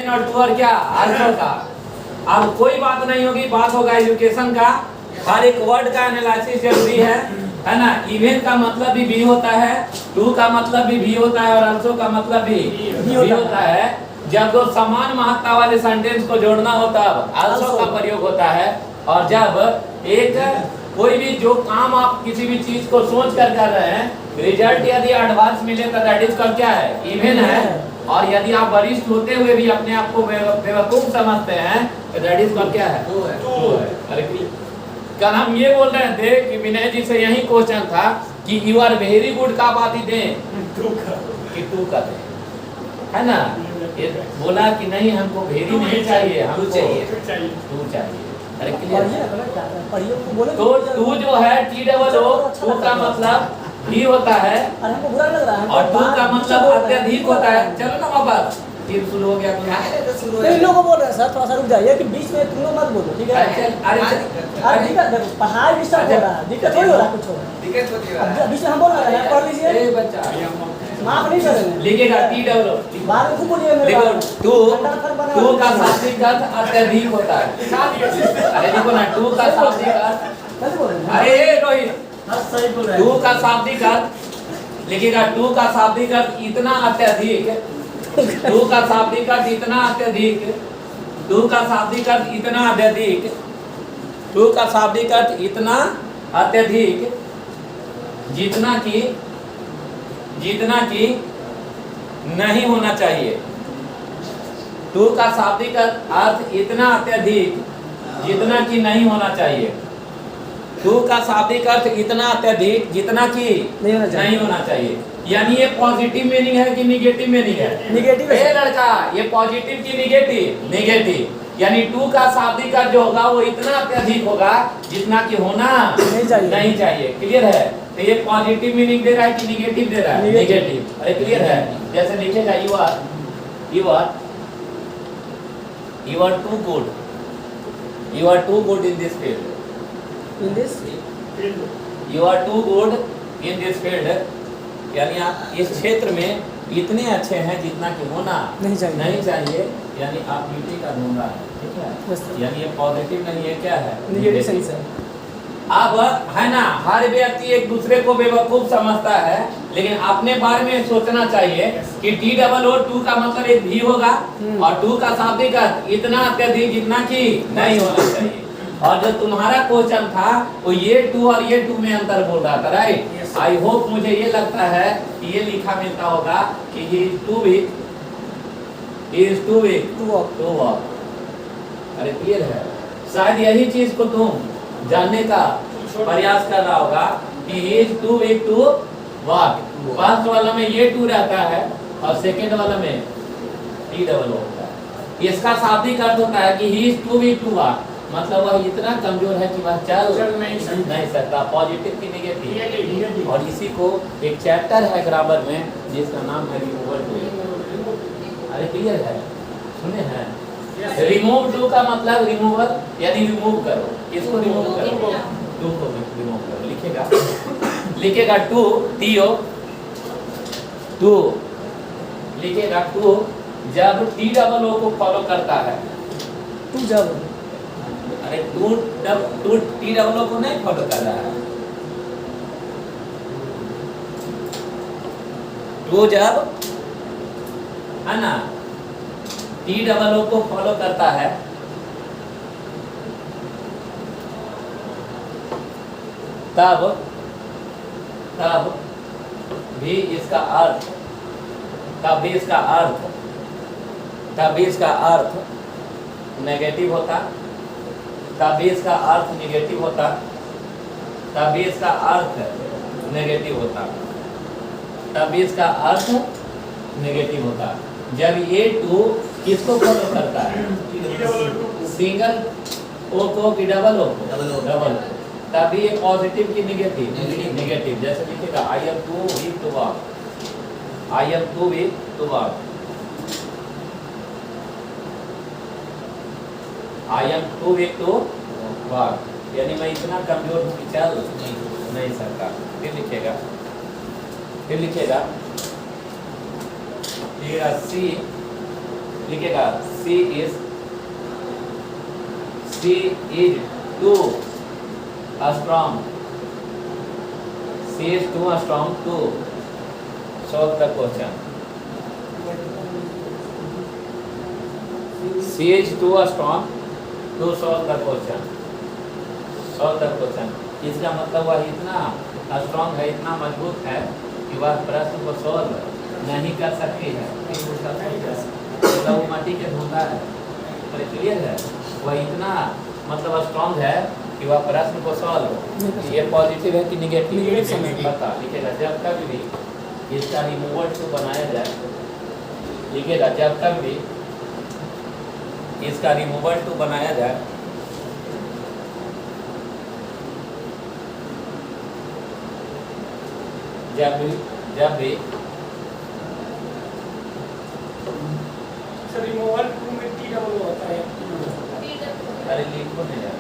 और टू और क्या आल्सो का। अब कोई बात नहीं होगी, बात होगा एजुकेशन का। हर एक वर्ड का एनालिसिस जरूरी है ना। इवन का मतलब भी होता है, टू का मतलब भी होता है और आल्सो का मतलब भी होता है। जब दो समान महत्ता वाले सेंटेंस को जोड़ना हो तब आल्सो का प्रयोग होता है। और जब एक कोई भी जो काम आप किसी भी चीज को सोच कर रहे हैं, रिजल्ट यदि एडवांस मिले तो दैट इज का क्या है, इवन है। और यदि आप वरिष्ठ होते हुए भी अपने आप को बेवकूफ समझते हैं तो दैट इज का क्या है, टू है। अरे कल हम ये बोल रहे थे कि विनय जी से यही क्वेश्चन था कि यू आर वेरी गुड का बात ही दें कि टू का दें, है ना। ये बोला कि नहीं हमको वेरी नहीं चाहिए, हमको टू चाहिए। अरे क्लियर। तो टू जो है टी डबल ओ, टू का मतलब भी होता है और टू का मतलब अत्यधिक होता है। चलो ना वापस फिर शुरू हो गया। इन लोगों को बोल रहे हैं सर, थोड़ा सा रुक जाइए कि बीच में तुम लोग मत बोलो, ठीक है। अरे दिक्कत पढ़ाई डिस्टर्ब हो रहा है, दिक्कत थोड़ी हो रहा है, कुछ हो रहा है। बीच में हम बोल रहे हैं, पढ़ लीजिए। ए बच्चा माफ नहीं करेंगे, लिखेगा टी डबल ओ, बाद में खूब बोलिए मेरे बारे में। टू का शाब्दिक अर्थ अत्यधिक होता है। अरे देखो ना, टू का शाब्दिक अर्थ, अरे रोहित, टू का शाब्दिक अर्थ लिखेगा, टू का शाब्दिक अर्थ इतना अत्यधिक, टू का शाब्दिक अर्थ इतना अत्यधिक, टू का शाब्दिक अर्थ इतना अत्यधिक, टू का शाब्दिक अर्थ इतना अत्यधिक जितना कि नहीं होना चाहिए। टू का शाब्दिक अर्थ इतना अत्यधिक जितना कि नहीं होना चाहिए। टू का शाब्दिक अर्थ इतना अत्यधिक जितना कि नहीं होना चाहिए। यानी ये पॉजिटिव मीनिंग है कि निगेटिव मीनिंग है? निगेटिव है लड़का, ये पॉजिटिव की निगेटिव? निगेटिव। यानी टू का शाब्दिक अर्थ जो होगा वो इतना अत्यधिक होगा जितना कि होना नहीं चाहिए। क्लियर है? तो ये पॉजिटिव मीनिंग दे रहा है कि निगेटिव दे रहा है? निगेटिव। अरे क्लियर है? जैसे लिखेगा you are too good, you are too good in this field, in this you are too good in this field. यानी आप इस क्षेत्र में इतने अच्छे हैं जितना कि होना नहीं चाहिए। यानी आप ब्यूटी का ढूंढा है, ठीक है। यानी ये पॉजिटिव नहीं है, क्या है? निगेटिव सेंस है। अब है ना, हर व्यक्ति एक दूसरे को बेवकूफ समझता है, लेकिन अपने बारे में सोचना चाहिए कि टी डबल ओ, टू का मतलब एक भी होगा और टू का शाब्दिक अर्थ इतना अत्यधिक जितना कि नहीं होना चाहिए। और जो तुम्हारा क्वेश्चन था वो ये टू और ये टू में अंतर बोल रहा था, राइट। आई होप, मुझे ये लगता है कि ये लिखा मिलता होगा कि he is too weak to walk। अरे क्लियर है? शायद यही चीज को तुम जानने का प्रयास कर रहा होगा कि he is too weak to walk। First वाला में ये टू रहता है और सेकंड वाला में टी डबल ओ होता है। इसका शाब्दिक अर्थ होता है कि he is too weak to walk, मतलब वह इतना कमजोर है कि वह चल नहीं सकता। पॉजिटिव की निगेटिव। और इसी को एक चैप्टर है ग्रामर में जिसका नाम है रिमूवल टू। अरे क्लियर है? सुने हैं? रिमूव टू का मतलब रिमूवल, यानी रिमूव करो। इसको रिमूव करो, टू को रिमूव करो। लिखेगा टू, टी ओ, टू लिखेगा टू जब टी डबल ओ को फॉलो करता है। टू जब, अरे टू टी डबल ओ को नहीं फॉलो कर रहा है। टू जब है ना टी डबल ओ को फॉलो करता है तब भी इसका अर्थ नेगेटिव होता, तब भी इसका अर्थ नेगेटिव होता, तब भी इसका अर्थ नेगेटिव होता, तब भी इसका अर्थ नेगेटिव होता। जब ये टू किसको फॉलो करता है? सिंगल ओ को कि डबल ओ को? डबल। तभी ये पॉजिटिव की निगेटिव। जैसे लिखेगा I am too weak to walk, I am too weak to walk, I am too weak to walk, यानी मैं इतना कमजोर हूँ कि चल नहीं सकता। फिर लिखेगा सी लिखेगा she is too strong, she is too strong to solve the question. She is too strong to solve the question, solve the question. इसका मतलब वह इतना स्ट्रॉन्ग है, इतना मजबूत है कि वह प्रश्न को सॉल्व नहीं कर सकती है। मतलब वो माटी के धुंधा है, पर क्लियर है, वह इतना मतलब स्ट्रॉन्ग है कि वह प्रश्न को सॉल्व, ये पॉजिटिव है कि निगेटिव पता लिखेगा। जब कभी भी इसका रिमूवल टू बनाया जाए, लिखेगा जब कभी भी इसका रिमूवल टू बनाया जाए जब भी रिमूवल टू में टी डबल होता है। अरे लिखो नहीं यार,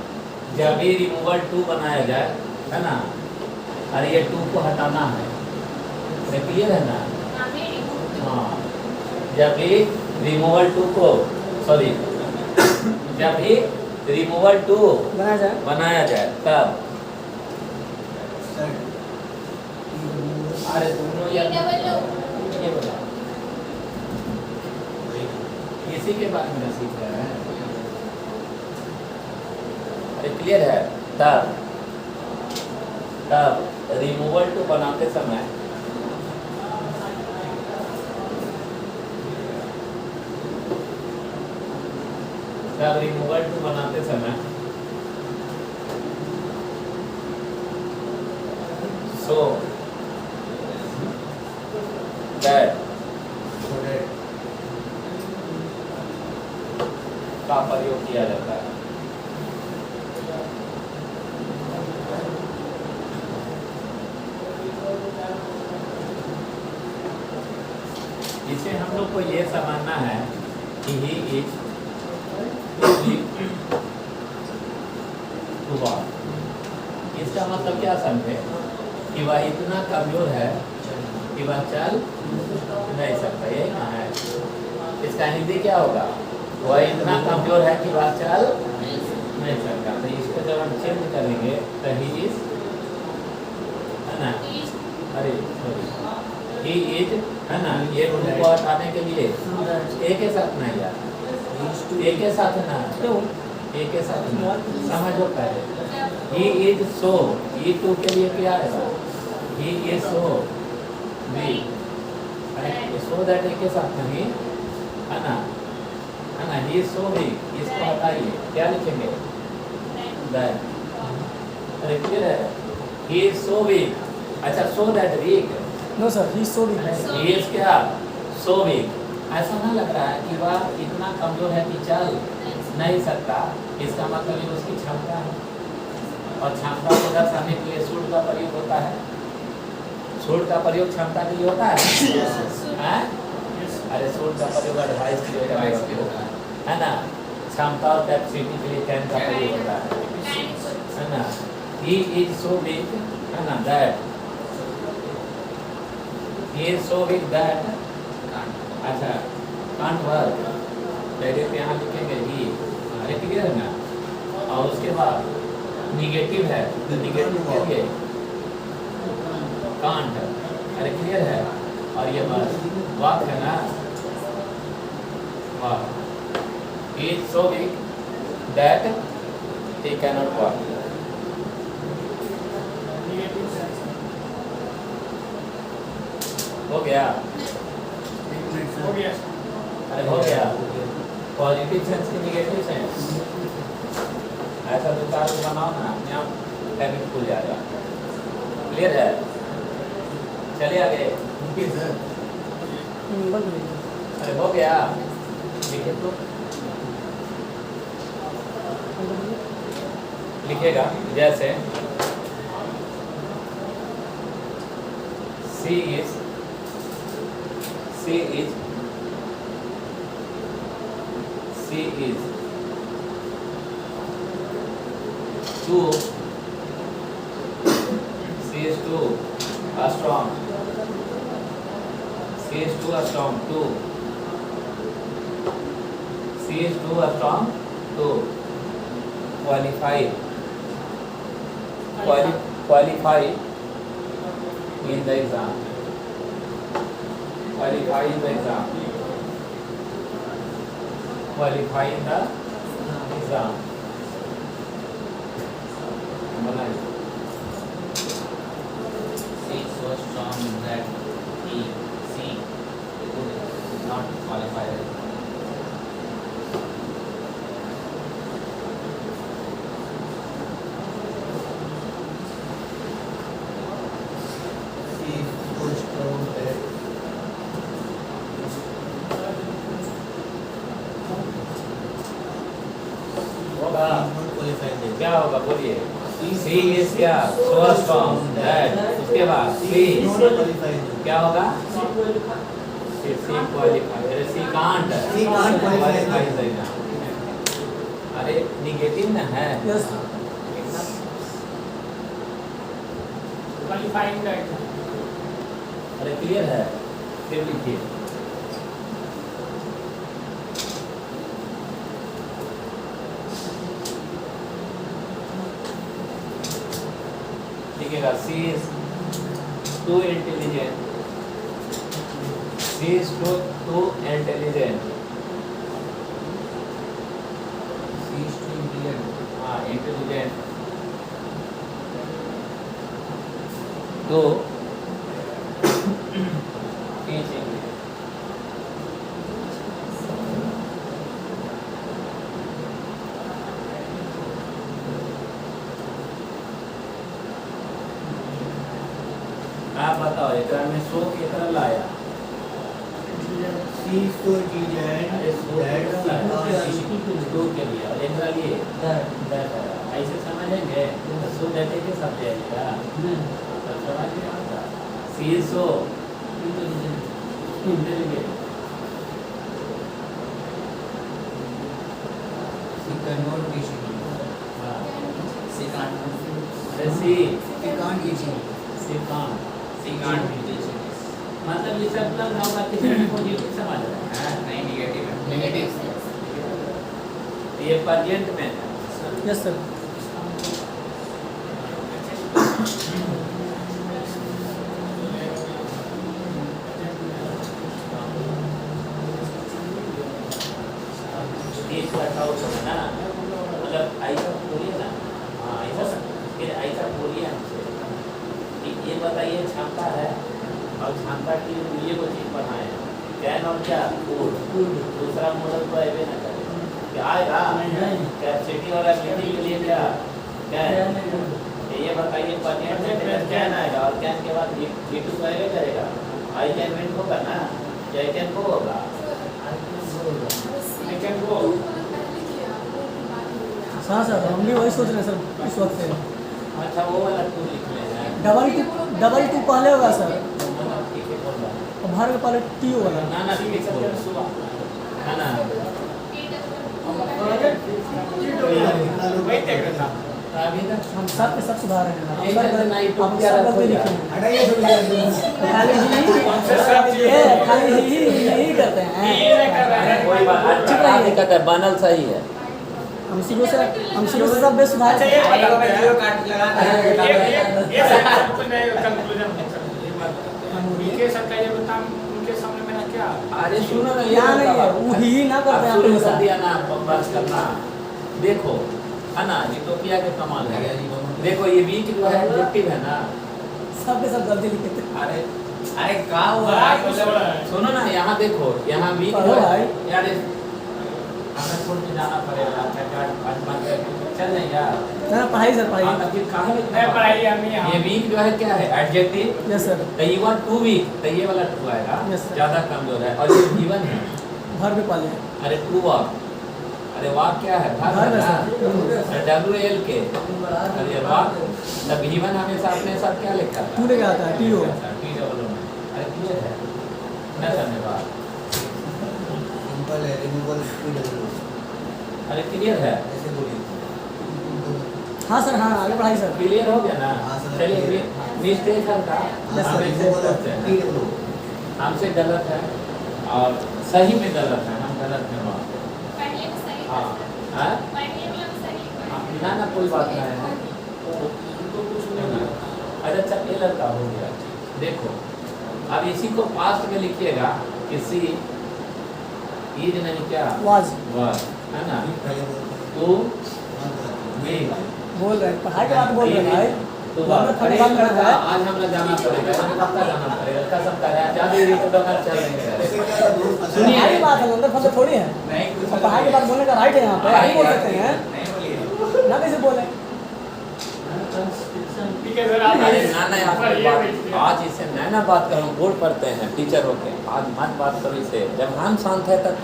जब भी रिमूवल टू बनाया जाए, है ना, अरे ये टू को हटाना है, क्लियर है ना। हाँ, जब भी रिमूवल टू को सॉरी जब भी रिमूवल टू बनाया जाए तब अरे दोनों यार ये बोला इसी के बारे में सीख रहे हैं। अरे क्लियर है, तब रिमूवल टू बनाते समय so that का प्रयोग किया जाता है। इसे हम लोग को ये समझना है कि ही इज इसका मतलब क्या समझे कि वह इतना कमजोर है कि वह चल नहीं सकता। ये कहाँ है, इसका हिंदी क्या होगा, वह इतना कमजोर है कि वह चल नहीं सकता। तो इसको जब हम चेंज करेंगे तो ही इज, है ना, अरे सॉरी ही इज, है ना, ये टू को हटाने के लिए एक के साथ नहीं यार, एक के साथ ना, एक के साथ ना, समझो पहले। ही इज सो, ही टू के लिए क्या है, ही is so week, so that एक के साथ नहीं, है ना, ही इज सो वीक, इसको हटाइए, क्या लिखेंगे दैट। अरे क्लियर है, ही इज सो वीक, अच्छा so that weak, no sir, he is so weak, he is क्या सो वीक। ऐसा ना लग रहा है कि वह इतना कमजोर है कि चल नहीं सकता, इसका मतलब ये उसकी क्षमता है, और क्षमता को दर्शाने के लिए सूट का प्रयोग होता है। सूट का प्रयोग क्षमता के लिए होता है, अरे सूट का प्रयोग एडवाइस के लिए होता है ना, क्षमता और कैपेसिटी के लिए कैन का प्रयोग होता है ना। ही इज सो वीक, है ना, that he is so weak that, अच्छा कांट वर्क, पहले पे यहाँ लिखेंगे ही, अरे क्लियर है ना। और उसके बाद निगेटिव है तो निगेटिव के लिए कांट, अरे क्लियर है। और ये बस वाक है ना, walk, he is so weak that he cannot walk. हो गया, अरे हो गया। पॉजिटिव सेंस की निगेटिव सेंस, ऐसा दो चार बनाओ ना, अपने आप हैबिट खुल जाएगा। क्लियर है, चलिए आगे। अरे हो गया, लिखे तो लिखेगा जैसे सी is two, C is two, a strong, C is two, a strong, two, she is too strong to qualify in the exam, qualify in the exam, qualify in the exam. He is so strong that he could not qualify. क्या होगा बोलिए? She is क्या? So strong that. उसके बाद she क्या होगा? She qualify, she can't qualify देगा। अरे निगेटिव ना है। Yes qualifying that. अरे क्लियर है? फिर लिखिए she is too intelligent, she is too intelligent, He is too intelligent. हाँ इंटेलिजेंट तो टीचिंग आप बताओ एकरा में सो केकरा लाया? She is so intelligent अरे सो केकरा लाया? सो के लिए और एकरा लिए दैट ऐसे समझेंगे तो सो देते के साथ जाएगा तो समझ में आता। She is so intelligent, She cannot teach him. हाँ She can't. अरे सी She can't teach him. C can't She can't teach him. मतलब ये सब लोग नौ बात किसी को पॉजिटिव समझ रहे हैं। नहीं negative है. Negative. ये प्रेजेंट में है। यस सर एक बैठा हो है ना, मतलब ऐसा बोलिए ना, हाँ ऐसा फिर ऐसा बोलिए हमसे कि ये बताइए क्षमता है और क्षमता की लिए को चीज बनाए कैन और क्या फूड, दूसरा मॉडल तो ऐसे ना करे क्या आएगा कैपेसिटी और एबिलिटी के लिए क्या क्या है ये बताइए। पर्टिकुलर कैन आएगा और कैन के बाद V2 को ऐसे करेगा, आई कैन विन होगा ना, या कैन को होगा, I can go. हाँ सर हम भी वही सोच रहे हैं सर इस वक्त से। अच्छा वो वाला टू लिख लेना। डबल टू पहले होगा सर ठीक है बोल रहा और बाहर में पहले टी होगा। ना ना ठीक है ना ना Wait a minute. अभी तक हम सब के सब सुधार रहे हैं एक बार नहीं तो हम क्या सब रखो गलती यार। लिखे हैं। हटाइए थोड़ी देर। खाली ही करते हैं कोई बात चुप रहिए। दिक्कत है, बनल सही है। हम शुरू से सब बेस्ट सुधार अच्छा, रहे हैं। ये बताओ मैं जीरो काट लगा ये सब कुछ नहीं कंक्लूजन ये बात उनके सब का ये बता उनके सामने मेरा क्या अरे सुनो ना यहाँ नहीं है वो ही ना करते हैं शुरू हम कर लोग। दिया ना बस करना। देखो है ना यूटोपिया के कमाल है। देखो ये वीक जो है ऑब्जेक्टिव है ना, सब के सब गलती लिखे थे। अरे अरे क्या हुआ सुनो ना यहाँ देखो यहाँ वीक हेलो जो है भाई। यार हमें छोड़ के जाना पड़ेगा चल नहीं यार ना पढ़ाई सर पढ़ाई। फिर कहाँ मैं पढ़ाई हम ये यहाँ वीक जो है क्या है एडजेक्टिव, यस सर तो ये वन टू वीक तो ये वाला टू आएगा Yes, sir. ज्यादा कमजोर है। और ये जीवन है, घर पे पाले अरे टू वाक, अरे वाक क्या है घर में सर WL के, अरे वाक तब जीवन हमेशा अपने साथ क्या लिखा था तू लेके आता है टी हो। अरे क्लियर है ना धन्यवाद। सिंपल है, रिमूवल PW अरे क्लियर है, ऐसे बोलिए। हाँ सर हाँ आगे पढ़ाई सर। क्लियर हो गया ना। हाँ, सर, चलिए clear। मिस्टेक हल्का Yes, sir. PW हमसे गलत है और सही में गलत है, हम गलत हैं वहाँ। कोई बात नहीं है। अच्छा ये लड़का हो गया। देखो अब इसी को पास्ट में लिखिएगा कि सी ईद नहीं क्या वाज है ना, टू मी बोल रहे हैं, पढ़ाई के बात बोल रहे हैं भाई। तो हमें थोड़ी बात करना है। आज हमरा जाना पड़ेगा, पक्का जाना पड़ेगा, कसम कर रहे हैं, ज्यादा ही तो डॉक्टर चल रहे सुनिए। पढ़ाई की बात है, अंदर फंसे थोड़ी है। नहीं कुछ और पढ़ाई की बात बोलने का राइट है यहाँ पे, नहीं बोल सकते हैं नहीं बोलिए। ना, कैसे बोले। ठीक है सर, आप अरे ना ना आप पर ये बात, बैठिए। आज इससे ना बात करो, बोर्ड पढ़ते हैं टीचर होके, आज मत बात करो इससे, जब हम शांत है तब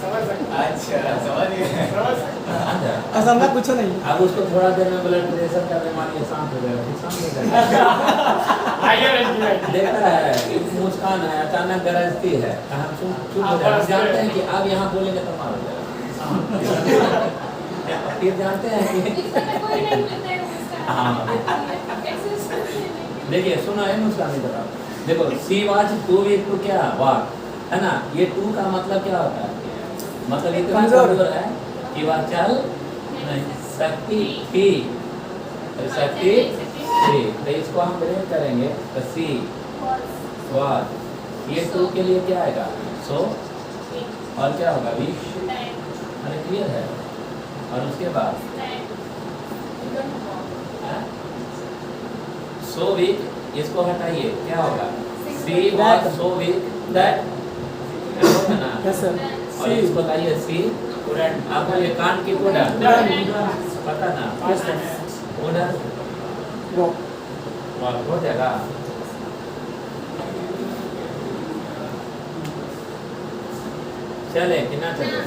समझ सकते अच्छा समझ गए। समझ सकते समझा? कसम ना कुछ नहीं। अब उसको थोड़ा देर में ब्लड प्रेशर का बीमारी शांत हो जाएगा, फिर शांत हो जाएगा। आइए बैठिए। देखता है मुस्कान है, अचानक गरजती है, हम चुप हो जाते हैं, जानते हैं कि अब यहाँ बोलेंगे तो मार जाएगा। फिर जानते हैं कि देखिए सुनो है मुस्कान नहीं बताओ। देखो she was too weak to क्या वाक है ना, ये टू का मतलब क्या होता है, मतलब इतना कमजोर है कि वह चल नहीं सकती थी, सकती थी, तो इसको हम ब्रेक करेंगे तो सी वाज, ये टू के लिए क्या आएगा सो, और क्या होगा वीक, अरे क्लियर है, और उसके बाद सो वीक, इसको हटाइए क्या होगा सी वाज सो वीक दैट होगा ना, यस सर। और इसको लाइए सी कुडंट, आपको ये कान की कुडंट पता ना, यस सर। कुडंट वो हो जाएगा। चले कि ना चले,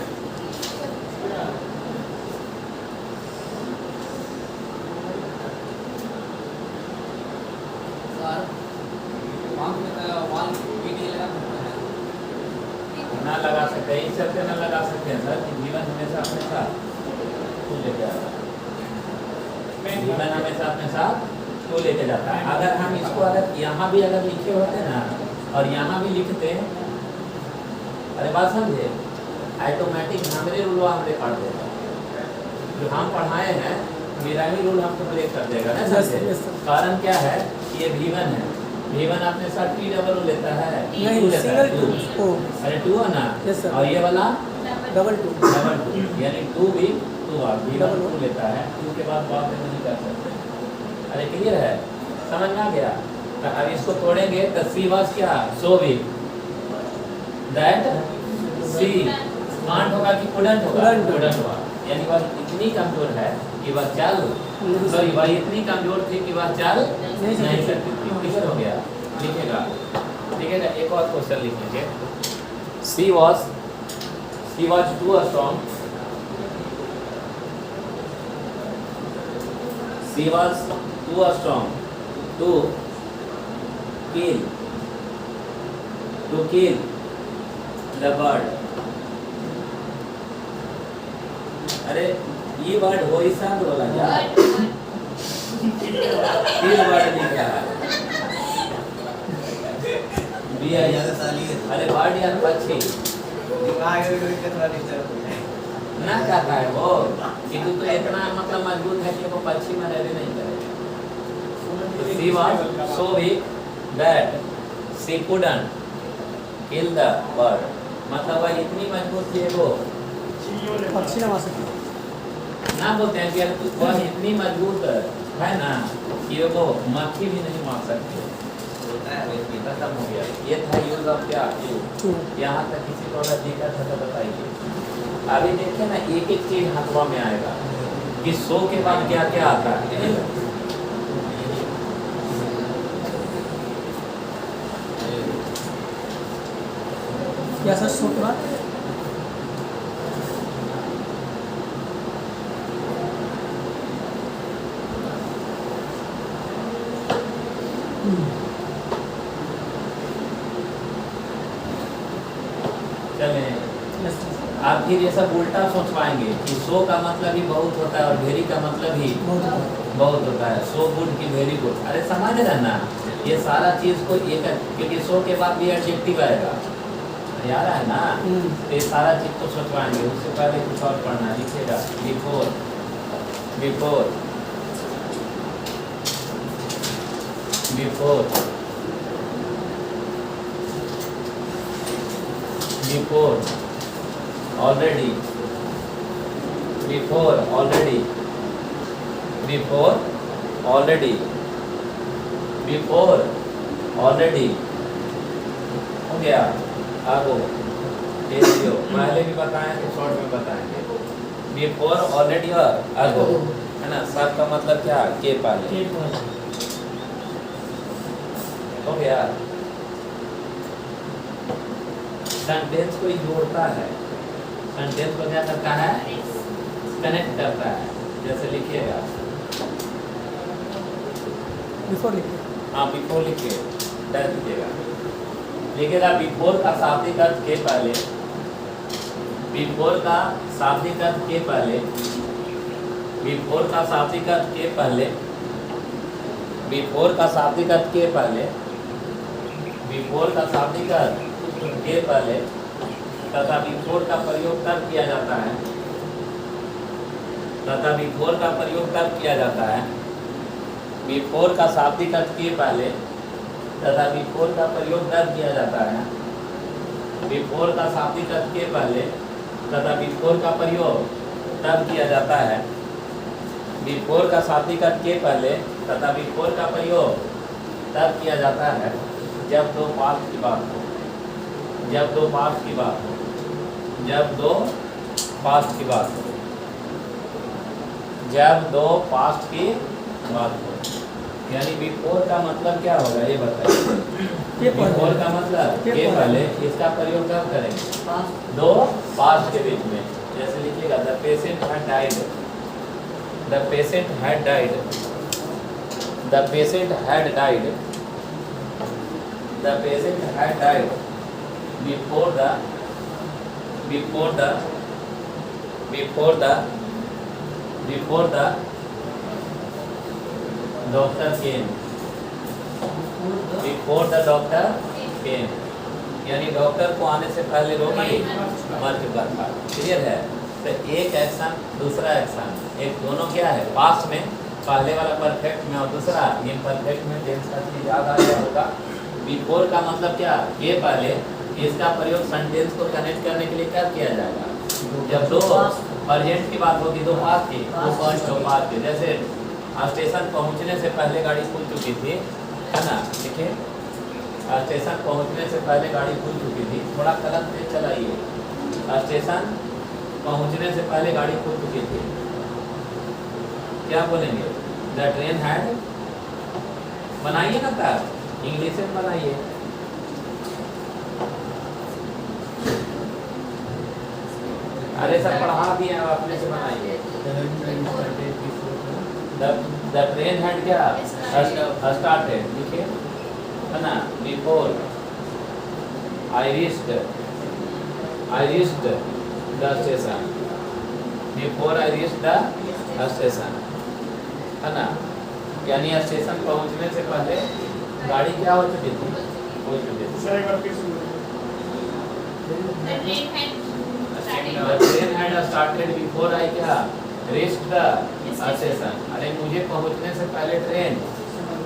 ना लगा सकते हैं, इस चलते ना लगा सकते हैं सर कि जीवन हमेशा अपने साथ तू लेके आता है, जीवन हमेशा अपने साथ तू लेके जाता है। अगर हम इसको अगर यहाँ भी अगर लिखे होते ना और यहाँ भी लिखते, अरे बात समझे, ऑटोमेटिक हमारे रूल हमरे पढ़ देगा, जो हम पढ़ाए हैं मेरा ही रूल हमको ब्रेक कर देगा ना समझे। कारण क्या है, ये V1 है, V1 अपने साथ T डबल लेता है, नहीं, सिंगल टू। अरे टू है ना, Yes, sir. और ये वाला डबल टू। डबल टू, यानी टू भी टू आप V1 Double टू लेता है, टू के बाद बात नहीं कर सकते। अरे क्लियर है, समझ में आ गया। तो अब इसको तोड़ेंगे तो सी वाज क्या so weak that she can't होगा कि कुडंट होगा, Couldn't. कुडंट होगा, यानी वह इतनी कमजोर है कि वह चल, सॉरी वह इतनी कमजोर थी कि वह चल नहीं सकती थी। क्लियर हो गया, लिखेगा लिखेगा। एक और क्वेश्चन लिख लीजिए, she was too strong, she was too strong to kill the bird। अरे ये वर्ड हो ही शांत बोला यार, किल वर्ड लिख रहा है बिया यार, अरे वर्ड यार पक्षी ना कहता है वो कि तू तो इतना मतलब मजबूत है कि वो पक्षी में रहने नहीं करेगा। She was so weak that she couldn't kill the bird, मतलब वह इतनी मजबूत थी वो पक्षी ना मार सकते। ना बोलते हैं कि अगर तू वह इतनी मजबूत है ना कि वो मक्खी भी नहीं मार सकती। खत्म हो गया, ये था यूज ऑफ क्या टू। यहाँ तक किसी को अगर दिक्कत है तो बताइए। अभी देखिए ना एक एक चीज हाथवा में आएगा कि सो के बाद क्या क्या आता है। या सर सो के बाद चले यस सर। आप फिर ये सब उल्टा सोच पाएंगे कि सो का मतलब ही बहुत होता है और वेरी का मतलब ही बहुत बहुत होता है। सो गुड की वेरी गुड, अरे समझ रहना ये सारा चीज को एक, क्योंकि सो के बाद भी एडजेक्टिव आएगा, याद है ना। तो ये सारा चीज को सोचवाएंगे। उससे पहले कुछ और पढ़ना, लिखेगा before before before, before, already, before, already, before, already, before, already. हो गया। आगो पहले भी बताएं तो शॉर्ट में बताएंगे। बिफोर, ऑलरेडी और आगो, है ना। सब का मतलब क्या, के पहले। हो गया। सेंटेंस को जोड़ता है, सेंटेंस को क्या करता है, कनेक्ट करता है। जैसे लिखिएगा, बिफोर लिखिए। हाँ बिफोर लिखिए, डर दीजिएगा। लिखिएगा बिफोर का शाब्दिक अर्थ के पहले, बिफोर का शाब्दिक अर्थ के पहले, बिफोर का शाब्दिक अर्थ के पहले, बिफोर का शाब्दिक अर्थ के पहले, बिफोर का शाब्दिक अर्थ के पहले तथा बिफोर का प्रयोग तब किया जाता है, तथा बिफोर का प्रयोग तब किया जाता है। बिफोर का शाब्दिक अर्थ के पहले तथा बिफोर का प्रयोग तब किया जाता है। बिफोर का शाब्दिक अर्थ के पहले तथा बिफोर का प्रयोग तब किया जाता है। बिफोर का शाब्दिक अर्थ के पहले तथा बिफोर का प्रयोग तब किया जाता है जब दो पास्ट की बात हो, जब दो पास्ट की बात हो, जब दो पास्ट की बात हो, जब दो पास्ट की बात हो। यानी बिफोर का मतलब क्या होगा ये बताइए। बिफोर का मतलब के पहले, इसका प्रयोग कब करेंगे, दो पास्ट के बीच में। जैसे लिखिएगा the patient had died, the patient had died, the patient had died, the patient had died before the, before the, before the, before the doctor came, before the doctor केम। यानी डॉक्टर को आने से पहले रोगी मर चुका था। क्लियर है। तो एक एक्शन दूसरा एक्शन, एक दोनों क्या है, पास्ट में, पहले वाला परफेक्ट में और दूसरा इम्परफेक्ट में। टेंस का चीज याद आ गया होगा। बिफोर का मतलब क्या, के पहले। इसका प्रयोग सेंटेंस को कनेक्ट करने के लिए क्या किया जाएगा, जब दो अर्जेंट की बात होगी, दो पास्ट की, दो पास्ट की। जैसे स्टेशन पहुंचने से पहले गाड़ी खुल चुकी थी, है ना। देखिए स्टेशन पहुंचने से पहले गाड़ी खुल चुकी थी। थोड़ा कलम तेज चलाइए। स्टेशन पहुंचने से पहले गाड़ी खुल चुकी थी। क्या बोलेंगे, द ट्रेन हैड, बनाइए ना तब, इंग्लिश में बनाइए। अरे सर पढ़ा दिए, अब अपने से बनाइए। द ट्रेन हैड क्या, स्टार्टेड, लिखिए, है ना। Before I reached the station, before I reached the station, है ना। यानी स्टेशन पहुंचने से पहले गाड़ी क्या हो चुकी थी, हो चुकी थी। The train had started before I क्या reached the स्टेशन। अरे मुझे पहुंचने से पहले ट्रेन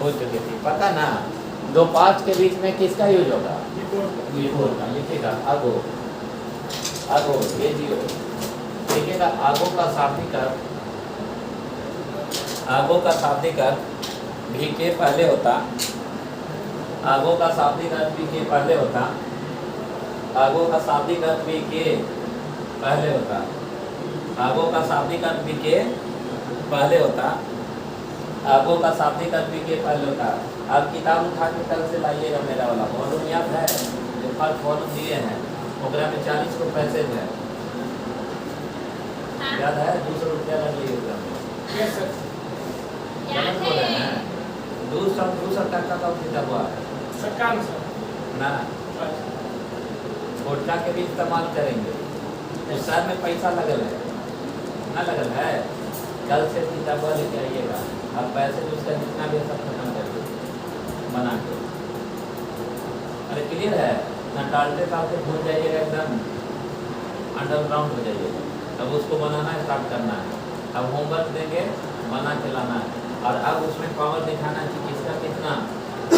हो चुकी थी। पता ना, दो पास्ट के बीच में किसका यूज होगा, बिफोर का। लिखिएगा आगो, आगो, ये जीरो लिखिएगा। आगो का शाब्दिक अर्थ, आगो का शाब्दिक अर्थ भी के पहले होता, आगो का शाब्दिक अर्थ भी के पहले होता, आगो का शाब्दिक अर्थ भी के पहले होता, आगो का शाब्दिक अर्थ भी के पहले होता, आगो का शाब्दिक अर्थ भी के पहले होता। आप किताब उठा के कल से लाइएगा, मेरा वाला वॉल्यूम याद है, जो फर्स्ट वॉल्यूम दिए हैं ओकरा में 40 को पैसेज है, याद है। 200 रुपया लग ली ओकरा में, गलत बोल रहे हैं। 200 टका का किताब हुआ ना, कोटा के भी इस्तेमाल करेंगे। उस साल में पैसा लगल है ना, लगल है। कल से किताब लेके आइएगा, अब पैसे उसका जितना भी सब खत्म करिए बना के। अरे क्लियर है ना, टालते टालते भूल जाइएगा, एकदम अंडरग्राउंड हो जाइएगा। अब उसको बनाना स्टार्ट करना है। अब होमवर्क देंगे, बना के लाना है। और अब उसमें पावर दिखाना है कि किसका कितना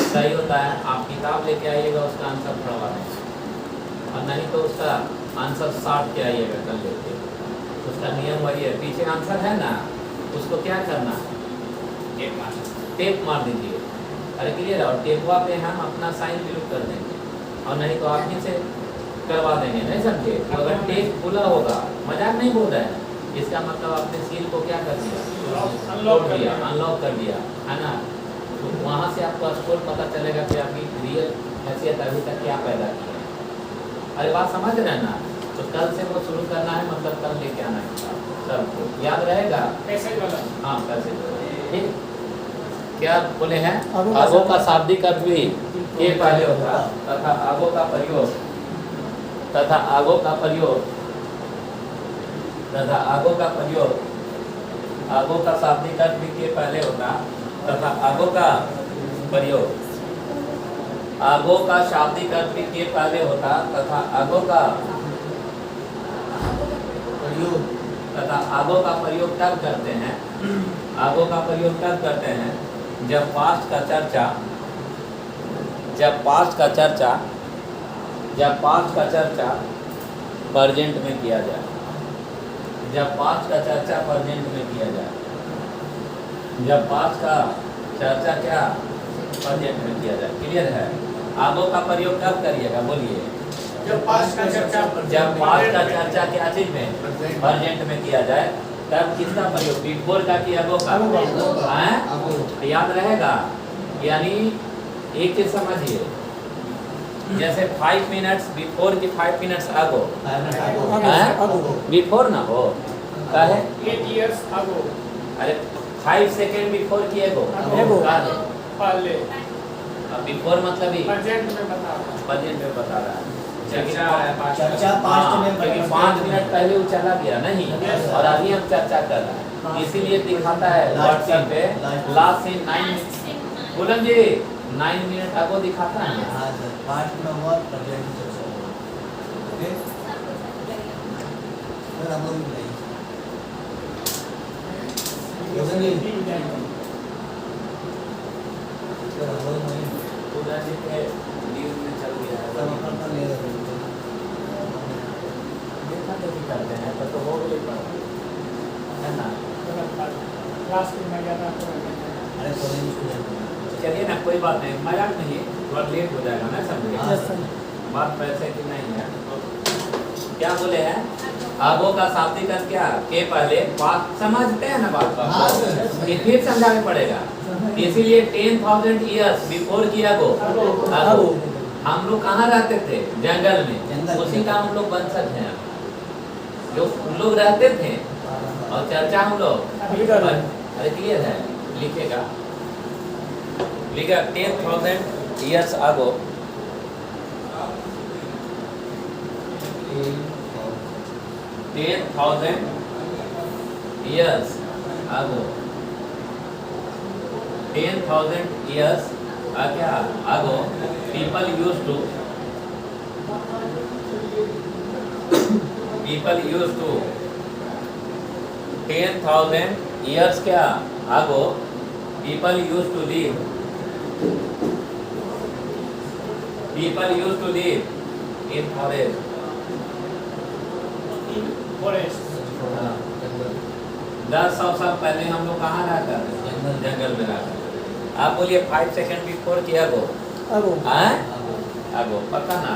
सही होता है आप किताब लेके आइएगा उसका आंसर पढ़वा देंगे, और नहीं तो उसका आंसर 60 के आइएगा कर लेके। उसका नियम वही है, पीछे आंसर है ना उसको क्या करना, टेप मार दीजिए। अरे क्लियर है, और टेपवा पे हम अपना साइन भी कर देंगे, और नहीं तो आप ही से करवा देंगे, नहीं समझे। तो अगर टेप खुला होगा, मजाक नहीं बोल रहे हैं, इसका मतलब आपने सील को क्या कर दिया, अनलॉक दिया, अनलॉक कर दिया, है ना। तो वहाँ से आपको स्कोर पता चलेगा कि आपकी रियल हैसियत अभी तक क्या पैदा की है। अरे बात समझ रहे हैं ना। तो कल से वो शुरू करना है, मतलब कल लेके आना है सबको, याद रहेगा। मैसेज वाला हाँ कैसे, ठीक। क्या बोले हैं, आगो का आगो का शाब्दिक अर्थ भी के पहले होता तथा आगो का प्रयोग तथा आगो का प्रयोग तथा आगो का प्रयोग, आगो का शाब्दिक अर्थ भी के पहले होता तथा आगो का प्रयोग, आगो का शाब्दिक अर्थ भी के पहले होता तथा आगो का प्रयोग तथा आगो का प्रयोग तब करते हैं, आगो का प्रयोग तब करते हैं जब पास्ट का चर्चा, जब पास्ट का चर्चा, जब पास्ट का चर्चा प्रेजेंट में किया जाए, जब पास्ट का चर्चा प्रेजेंट में किया जाए, जब पास्ट का चर्चा क्या प्रेजेंट में किया जाए। क्लियर है। आगो का प्रयोग कब करिएगा बोलिए, जब पास्ट का चर्चा, जब पास्ट का चर्चा क्या चीज में, प्रेजेंट में किया जाए, तब किसका प्रयोग, बिफोर का कि आगो का, हैं? याद रहेगा। यानी एक चीज समझिए, जैसे 5 मिनट्स बिफोर की 5 मिनट्स आगो, बिफोर ना हो काहे, 8 years ago अरे 5 सेकेंड बिफोर की एगो एगो। काहे, पहले अब बिफोर मतलब ही प्रेजेंट में बता रहा हूं। प्रेजेंट में बता रहा है। चर्चा हाँ, पास्ट में क्योंकि 5 मिनट पहले वो चला गया नहीं, और अभी हम चर्चा कर रहे हैं, इसीलिए दिखाता है व्हाट्सएप पे लास्ट से 9 बोलन जी 9 मिनट आगो दिखाता है ना। हाँ सर, पास्ट में हुआ प्रेजेंट चर्चा हुआ। ओके सर, हम लोग बताइए सर, हम लोग नहीं पूरा जी के न्यूज़ में चल गया है, सब अपना ले रहे हैं। देखा देखी करते हैं तो हो गई बात, है ना। क्लास में गया था तो अरे कॉलेज स्टूडेंट चलिए ना, कोई बात नहीं, मजाक नहीं, थोड़ा लेट हो जाएगा ना, समझिए। हाँ, बात पैसे की नहीं है। क्या बोले हैं, आगो का शाब्दिक अर्थ क्या, के पहले बात समझते हैं ना बात हाँ, को, सर। ये फिर समझाने पड़ेगा। इसीलिए 10,000 ईयर्स बिफोर की आगो, आगो हम लोग कहाँ रहते थे, जंगल में, जंगल उसी में। का हम लोग वंशज हैं, जो हम लोग रहते थे, और चर्चा हम लोग अभी कर रहे हैं। अरे क्लियर है, लिखेगा लिखा 10,000 ईयर्स आगो, 10,000 years ago, 10,000 years क्या ago, people used to 10,000 years क्या ago, people used to live in forest, forest 10,000 साल पहले हम लोग कहाँ रहा करते थे, जंगल में रहा करते थे। आप बोलिए 5 सेकेंड बिफोर किया गो, आगो आगो पता ना।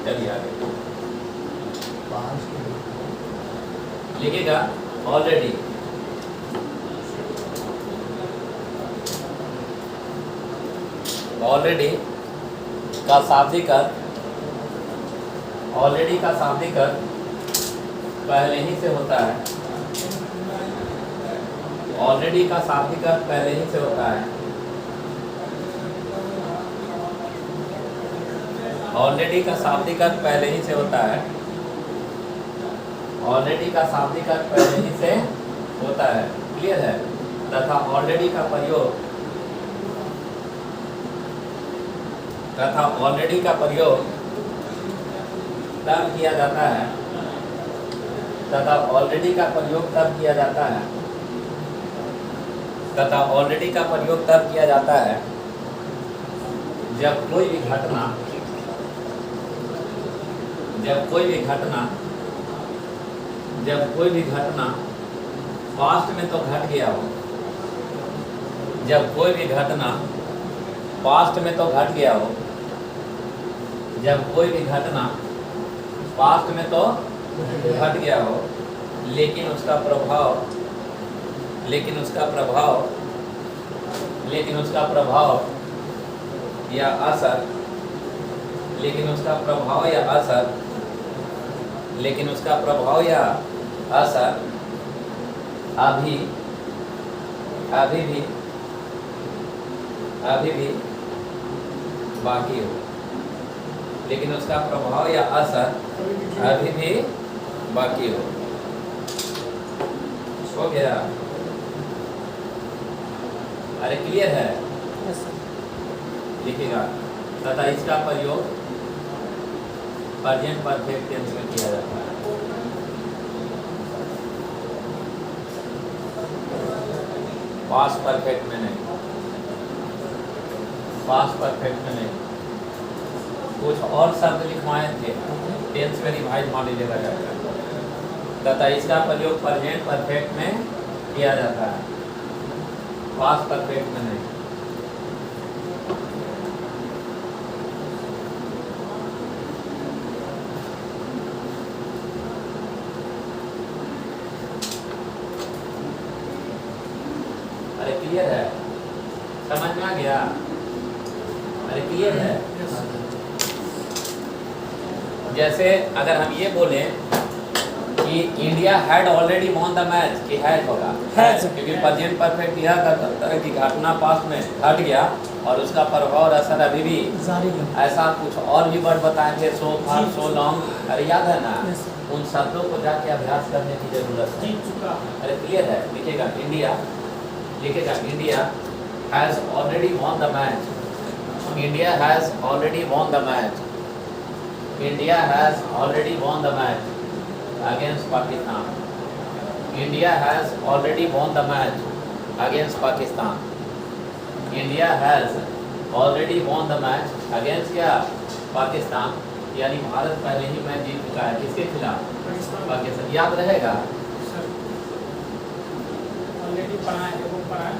चलिए आगे लिखेगा, ऑलरेडी ऑलरेडी का शाब्दिक अर्थ, ऑलरेडी का शाब्दिक अर्थ पहले ही से होता है, ऑलरेडी का शाब्दिक अर्थ पहले ही से होता है, ऑलरेडी का शाब्दिक अर्थ पहले ही से होता है, ऑलरेडी का शाब्दिक अर्थ पहले ही से होता है। क्लियर है। तथा ऑलरेडी का प्रयोग, तथा ऑलरेडी का प्रयोग तब किया जाता है, तथा ऑलरेडी का प्रयोग तब किया जाता है तथा ऑलरेडी का प्रयोग तब किया जाता है जब कोई भी घटना पास्ट में तो घट गया हो, जब कोई भी घटना पास्ट में तो घट गया हो, जब कोई भी घटना पास्ट में तो घट गया हो, लेकिन उसका प्रभाव या असर अभी भी बाकी हो, लेकिन उसका प्रभाव या असर अभी भी बाकी हो गया। अरे क्लियर है? लिखिएगा। तथा इसका प्रयोग प्रेजेंट परफेक्ट टेंस में किया जाता है। पास्ट परफेक्ट में नहीं, कुछ और शब्द लिखवाए थे, टेंस में रिवाइज मान लीजिएगा जाएगा। तथा इसका प्रयोग प्रेजेंट परफेक्ट में किया जाता है, पास्ट परफेक्ट में नहीं। अरे क्लियर है? समझ में आ गया? अरे क्लियर है? जैसे अगर हम ये बोलें कि India had already won the match, कि हैड होगा, क्योंकि प्रेजेंट परफेक्ट यह करता है कि घटना पास्ट में घट गया और उसका प्रभाव और असर अभी भी जारी है। ऐसा कुछ और भी वर्ड बताए थे, सो फार, सो लॉन्ग, अरे याद है ना? उन शब्दों को जाके अभ्यास करने की जरूरत है। अरे क्लियर है? लिखिएगा India has already won the match, India has already won the match, India has already won the match against Pakistan. India has already won the match against Pakistan. India has already won the match against क्या? पाकिस्तान। यानी भारत पहले ही match जीत चुका है, किसके खिलाफ? पाकिस्तान। याद रहेगा? Already पढ़ा है, वो पढ़ा है।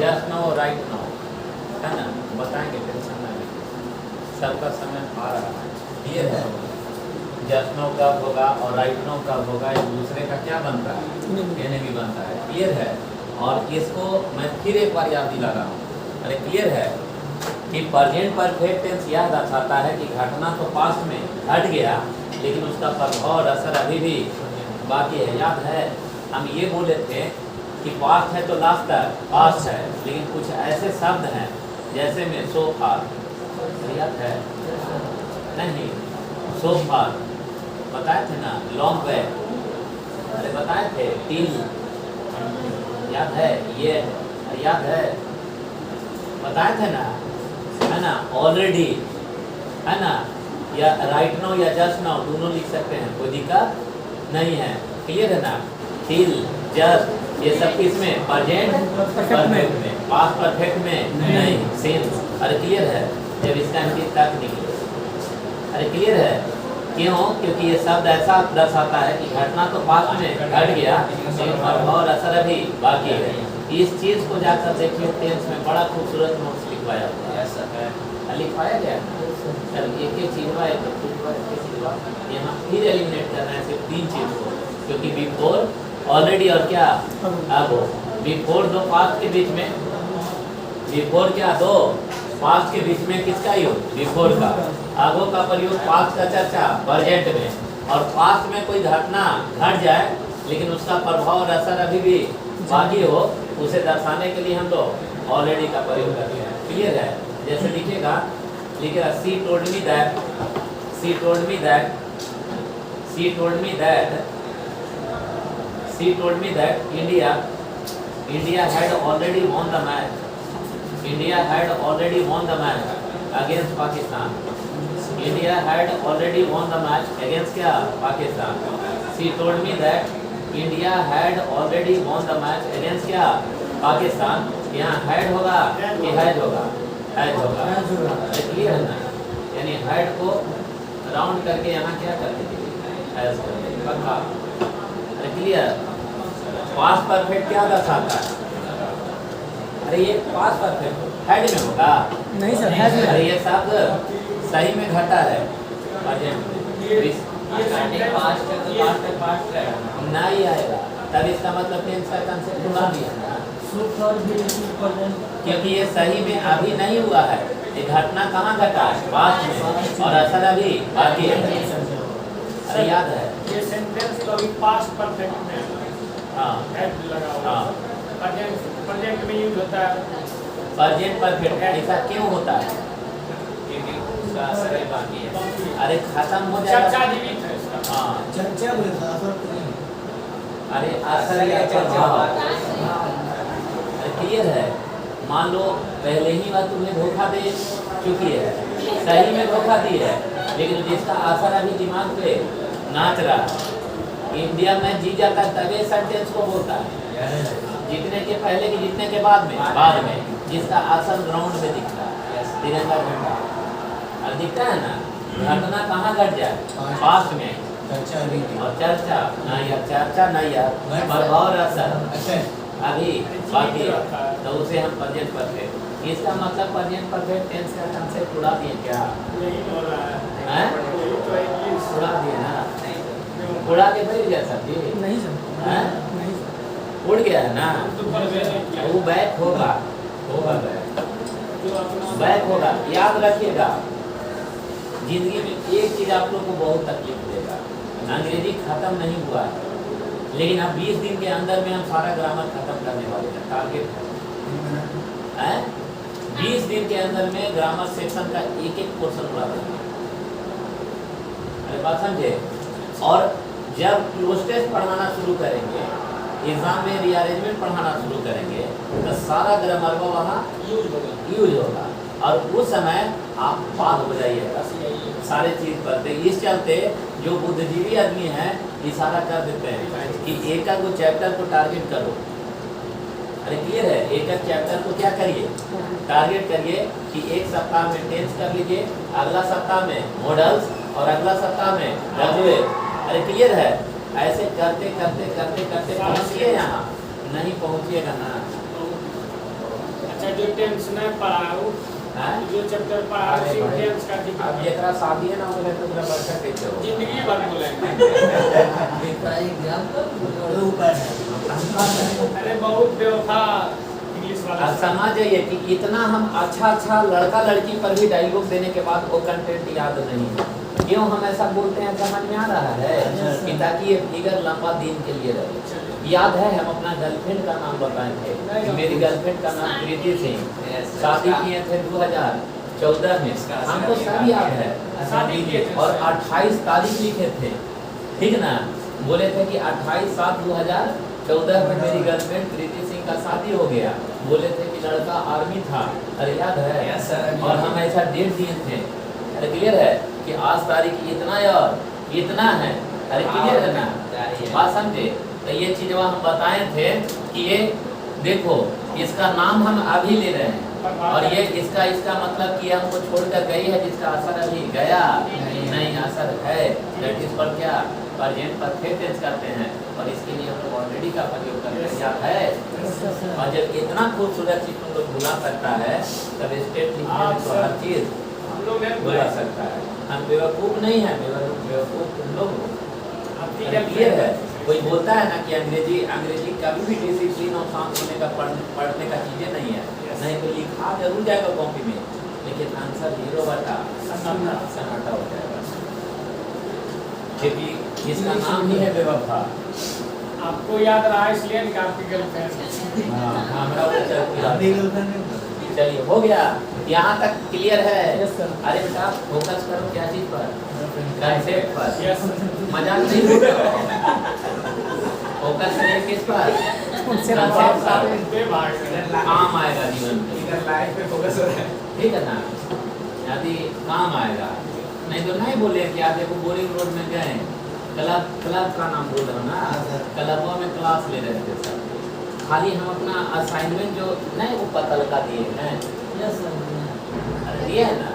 जस्ट नाउ, राइट नाउ, है ना? बताएंगे टेंशन ना, सबका समय आ रहा है। क्लियर है? जस्ट नाउ कब होगा और राइट नाउ कब होगा, एक दूसरे का क्या बनता है? एनिमी बनता है। क्लियर है? और इसको मैं फिर एक बार याद दिला रहा हूँ। अरे क्लियर है कि प्रेजेंट परफेक्ट टेंस याद आता है कि घटना तो पास्ट में घट गया, लेकिन उसका प्रभाव और असर अभी भी बाकी है। याद है? हम ये बोले थे कि पास्ट है तो लास्ट तक पास्ट है, लेकिन कुछ ऐसे शब्द हैं जैसे में सो फार, याद है? नहीं, सो फार बताए थे ना, लॉन्ग बैक, अरे बताए थे, टिल, याद है? ये याद है? बताए थे ना, है ना? ऑलरेडी, है ना? या राइट नाउ या जस्ट नाउ दोनों लिख सकते हैं, कोई दिक्कत नहीं है। क्लियर है ना? टिल, जस्ट, ये सब किसमें? प्रेजेंट परफेक्ट में, पास्ट परफेक्ट में नहीं, सिंस। अरे क्लियर है? जब इसका अंकित तक निकले। अरे क्लियर है? क्यों? क्योंकि ये शब्द ऐसा दर्शाता है कि घटना तो पास्ट में घट गया, लेकिन प्रभाव और असर अभी बाकी है। इस चीज को जाकर देखिए, टेंस में बड़ा खूबसूरत नोट्स लिखवाया हुआ है। लिखवाया गया सर, एक चीज यहाँ फिर एलिमिनेट करना है, सिर्फ 3 चीज को, क्योंकि बिफोर, ऑलरेडी और क्या? अब। बिफोर दो पास्ट के बीच में, बिफोर क्या? दो पास्ट के बीच में किसका यूज? बिफोर का। आगो का प्रयोग पास्ट का चर्चा प्रेजेंट में, और पास्ट में कोई घटना घट जाए लेकिन उसका प्रभाव और असर अभी भी बाकी हो, उसे दर्शाने के लिए हम लोग ऑलरेडी का प्रयोग करते हैं। क्लियर है? जैसे लिखिएगा सी told me that, C told me that, C told me that, C told me that India had already won the match, India had already won the match against Pakistan. India had already won the match against क्या? Pakistan. She told me that India had already won the match against क्या पाकिस्तान। यहाँ had होगा कि has होगा? Has होगा। Clear है ना? यानी हैड को राउंड करके यहाँ क्या कर देंगे? हैज कर देंगे। पक्का? क्लियर? पास्ट परफेक्ट क्या दर्शाता है? अरे ये पास्ट परफेक्ट हैड में होगा? नहीं सर, हैज में। अरे ये शब्द सही में घटा है। नहीं आएगा, तब इसका मतलब टेंस का कंसेप्ट उड़ा दिया ना। क्योंकि ये सही में अभी नहीं हुआ है, ये घटना कहाँ घटा है? पास्ट में, और असर अभी बाकी है। अरे याद है ये सेंटेंस तो अभी पास्ट परफेक्ट में है। हाँ हैड लगा हुआ हाँ। है। प्रेजेंट में यूज होता है। प्रेजेंट परफेक्ट ऐसा क्यों होता है? क्योंकि उसका असर है बाकी है। अरे खत्म हो चर्चा जाएगा। जीवित है इसका। हाँ चर्चा बोले था असर नहीं। अरे असर या प्रभाव क्लियर है। मान लो पहले ही बार तुमने धोखा दे चुकी है, सही में धोखा दी है, लेकिन जिसका असर अभी दिमाग पे नाच रहा है। इंडिया में जी जाता है तभी सेंटेंस को बोलता है, जीतने के पहले कि जीतने के बाद में जिसका असर ग्राउंड में दिखता है। तिरंगा झंडा और दिखता है ना, घटना कहाँ घट जाए? पास्ट में। चर्चा अभी थी। और चर्चा नहीं यार, चर्चा नहीं यार, प्रभाव और असर अच्छा अभी बाकी है, तो उसे हम प्रेजेंट परफेक्ट। इसका मतलब प्रेजेंट परफेक्ट टेंस का कंसेप्ट उड़ा दिए क्या? यही हो रहा है। हैं? यही तो इंग्लिश उड़ा दिए ना, उड़ा के बैठ गया सब जी। नहीं सर, हैं? नहीं सर। उड़ गया है ना, तो परवेज किया। वो बैक होगा, होगा बैक, जो अपना बैक होगा। याद रखिएगा, जिंदगी में एक चीज आप लोग को बहुत तकलीफ देगा, अंग्रेजी खत्म नहीं हुआ है, लेकिन अब 20 दिन के अंदर में हम सारा ग्रामर खत्म करने वाले हैं। टारगेट है 20 दिन के अंदर में ग्रामर सेक्शन का एक पोर्शन उड़ा देंगे। अरे बात समझे? और जब क्लोज टेस्ट पढ़ाना शुरू करेंगे, एग्जाम में रीअरेंजमेंट पढ़ाना शुरू करेंगे, तो सारा ग्रामर वो वहाँ यूज होगा, और उस समय आप पास हो जाइएगा सारे चीज पर। इस चलते जो बुद्धिजीवी आदमी है इशारा कर देते हैं कि एक का को चैप्टर को टारगेट करो। अरे क्लियर है? एक चैप्टर को क्या करिए? टारगेट करिए कि एक सप्ताह में टेंस कर लीजिए, अगला सप्ताह में मॉडल्स, और अगला सप्ताह में रजवे। अरे क्लियर है? ऐसे करते करते करते करते पहुँचिए, यहाँ नहीं पहुँचिएगा ना। अच्छा जो टेंस में पढ़ाओ, जो चैप्टर पढ़ाओ उसी टेंस का अब जिक्र एकरा शादी है ना, बोले तो पूरा वर्षा कैसे हो? जिंदगी भर बोलेंगे। अरे बहुत बेवफा इंग्लिश वाला अब समझ जाइए कि इतना हम अच्छा लड़का लड़की पर भी डायलॉग देने के बाद वो कंटेंट याद नहीं है। क्यों हम ऐसा बोलते हैं? समझ में आ रहा है कि ताकि ये फिगर लंबा दिन के लिए रहे। याद है हम अपना गर्लफ्रेंड का नाम बताए थे कि मेरी गर्लफ्रेंड का नाम प्रीति सिंह, शादी किए थे 2014 में, हमको सब याद है। शादी किए थे और 28 तारीख लिखे थे, ठीक ना? बोले थे कि 28/7/2014 में मेरी गर्लफ्रेंड प्रीति सिंह का शादी हो गया। बोले थे कि लड़का आर्मी था। अरे याद है? और हम ऐसा डेट दिए थे। अरे क्लियर है कि आज तारीख इतना और इतना है। अरे क्लियर है ना? बात समझे? तो ये चीज हम बताए थे कि ये देखो, इसका नाम हम अभी ले रहे हैं, और ये इसका मतलब कि हमको छोड़कर गई है, जिसका असर अभी गया नहीं, असर है। दैट इज पर क्या प्रेजेंट परफेक्ट टेंस करते हैं, और इसके लिए हम लोग ऑलरेडी का प्रयोग करते हैं। याद है? और जब इतना खूबसूरत चीज तुम लोग भुला सकता है, तब स्टेट लिखने में तो हर चीज हम लोग ने भुला सकता है। हम बेवकूफ नहीं है, बेवकूफ तुम लोग हो। क्लियर है? कोई बोलता है ना कि अंग्रेजी कभी भी डिसिप्लिन और शांत होने का पढ़ने का चीजें नहीं है, नहीं तो लिखा जरूर जाएगा कॉपी में, लेकिन आंसर 0/सन्नाटा हो जाएगा, क्योंकि इसका नाम ही है बेवफा। आपको याद रहा इसलिए कि आपकी गर्लफ्रेंड। हमारा वो चलिए हो गया, यहाँ तक क्लियर है? अरे बेटा फोकस करो क्या चीज पर? कंसेप्ट पर। यस मजाक नहीं बोलो, फोकस करिए किस पर? कंसेप्ट पर। काम आएगा जीवन में, लाइफ पे फोकस हो रहा है। ठीक है ना? यदि काम आएगा, नहीं तो नहीं बोले कि आप देखो बोरिंग रोड में गए, क्लब का नाम बोल रहा हूँ ना, हाँ, सर। क्लबों में क्लास ले रहे थे सर। खाली हम अपना असाइनमेंट जो नहीं वो पतल का दिए हैं, यस सर। अरे दिए है ना,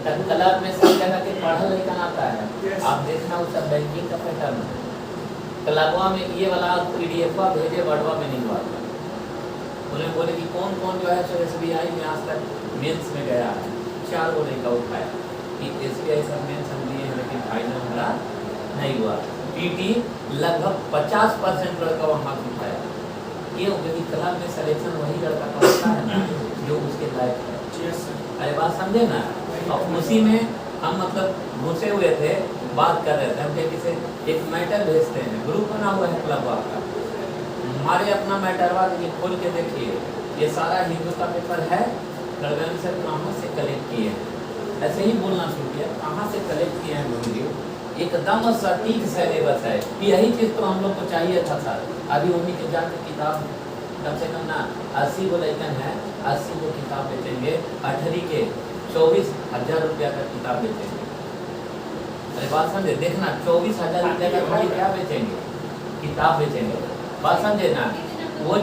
तब क्लब में सब जगह के पढ़ल लिखा आता है। आप देखना वो सब बैंकिंग का पैटर्न है। क्लबों में ये वाला PDF भेजे, वर्डवा में नहीं हुआ था। उन्हें बोले कि कौन कौन जो है सो SBI में आज तक मेंस में गया है, 4 गो नहीं का उठाया कि SBI सब मेंस हम दिए हैं लेकिन फाइनल हमारा नहीं हुआ। PT लगभग 50% लड़का वहाँ उठाया। क्यों? क्योंकि क्लब में सिलेक्शन वही लड़का का होता है ना जो उसके लायक है। अरे बात समझे ना। और उसी में हम मतलब घुसे हुए थे, बात कर रहे थे। हम किसी एक मैटर भेजते हैं, ग्रुप बना हुआ है क्लब का, हमारे अपना मैटरवा ये खोल के देखिए, ये सारा हिंदू का पेपर है। गड़गन सर कहाँ से कलेक्ट किए हैं, ऐसे ही बोलना शुरू किया, कहाँ से कलेक्ट किए हैं वीडियो, एकदम सटीक सिलेबस है। यही चीज़ तो हम लोग को चाहिए था सर। अभी उन्हीं के जाकर किताब कम से कम ना 80 गो लेकिन है, 80 गो किताब बेचेंगे। 8वीं के 24,000 रुपया का किताब बेचेंगे। अरे बात समझे, देखना 24,000 रुपया का खाली क्या बेचेंगे, किताब बेचेंगे। बात समझे ना। वो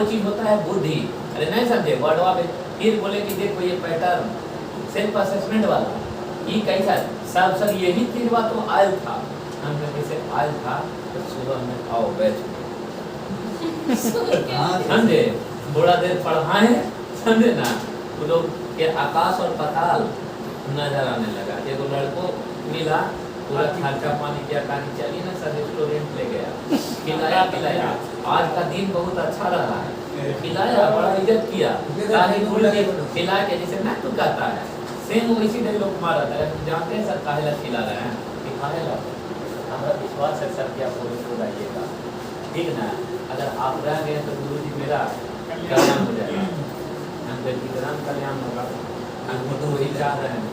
चीज़ होता है बुद्धि। अरे नहीं समझे, वर्डवा में फिर बोले कि देखो ये पैटर्न सेल्फ असेसमेंट वाला ये कैसा सब सर यही चीज बात तो आयल था। हम कैसे आयल था तो सुबह में आओ बैठ समझे, थोड़ा देर पढ़ाए समझे ना। वो लोग के आकाश और पाताल नजर आने लगा। एक लड़को मिला, पूरा खर्चा पानी किया, कहानी चली ना सर, रेस्टोरेंट ले गया, खिलाया पिलाया। आज का दिन बहुत अच्छा रहा है, खिलाया, बड़ा इज्जत किया, खिला के जैसे ना तू कहता है सेम वैसी नहीं लोग मारा था। जानते हैं सर काहे ला खिला रहे हैं, दिखाने ला हमारा विश्वास है सर कि आप पूरे हो जाइएगा, ठीक ना। अगर आप रह गए तो गुरु जी मेरा कल्याण हो जाएगा, हम व्यक्तिगत कल्याण होगा, हम तो वही चाह रहे हैं,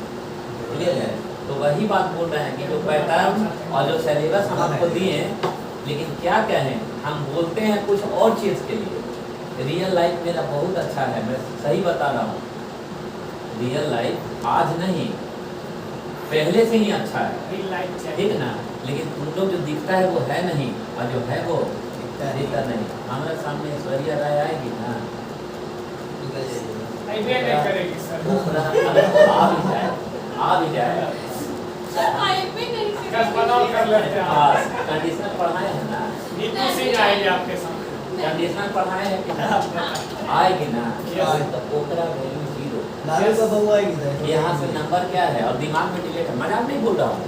क्लियर है। तो वही बात बोल रहे हैं कि जो पैटर्न और जो सिलेबस हम आपको दिए, लेकिन क्या कहें, हम बोलते हैं कुछ और चीज़ के लिए। रियल लाइफ मेरा बहुत अच्छा है, मैं सही बता रहा हूँ। रियल लाइफ आज नहीं पहले से ही अच्छा है, ठीक ना। लेकिन तुम लोग जो दिखता है वो है नहीं, और जो है वो दिखता नहीं। हमारे सामने ऐश्वर्या राय आएगी ना, आ भी जाए कंडीशनल पढ़ाए हैं ना, कंडीशनल पढ़ाए हैं कि ना, आएगी ना तो ओकरा वैल्यू जीरो। यहाँ से नंबर क्या है और दिमाग में डिलीट है। मजाक नहीं बोल रहा हूँ,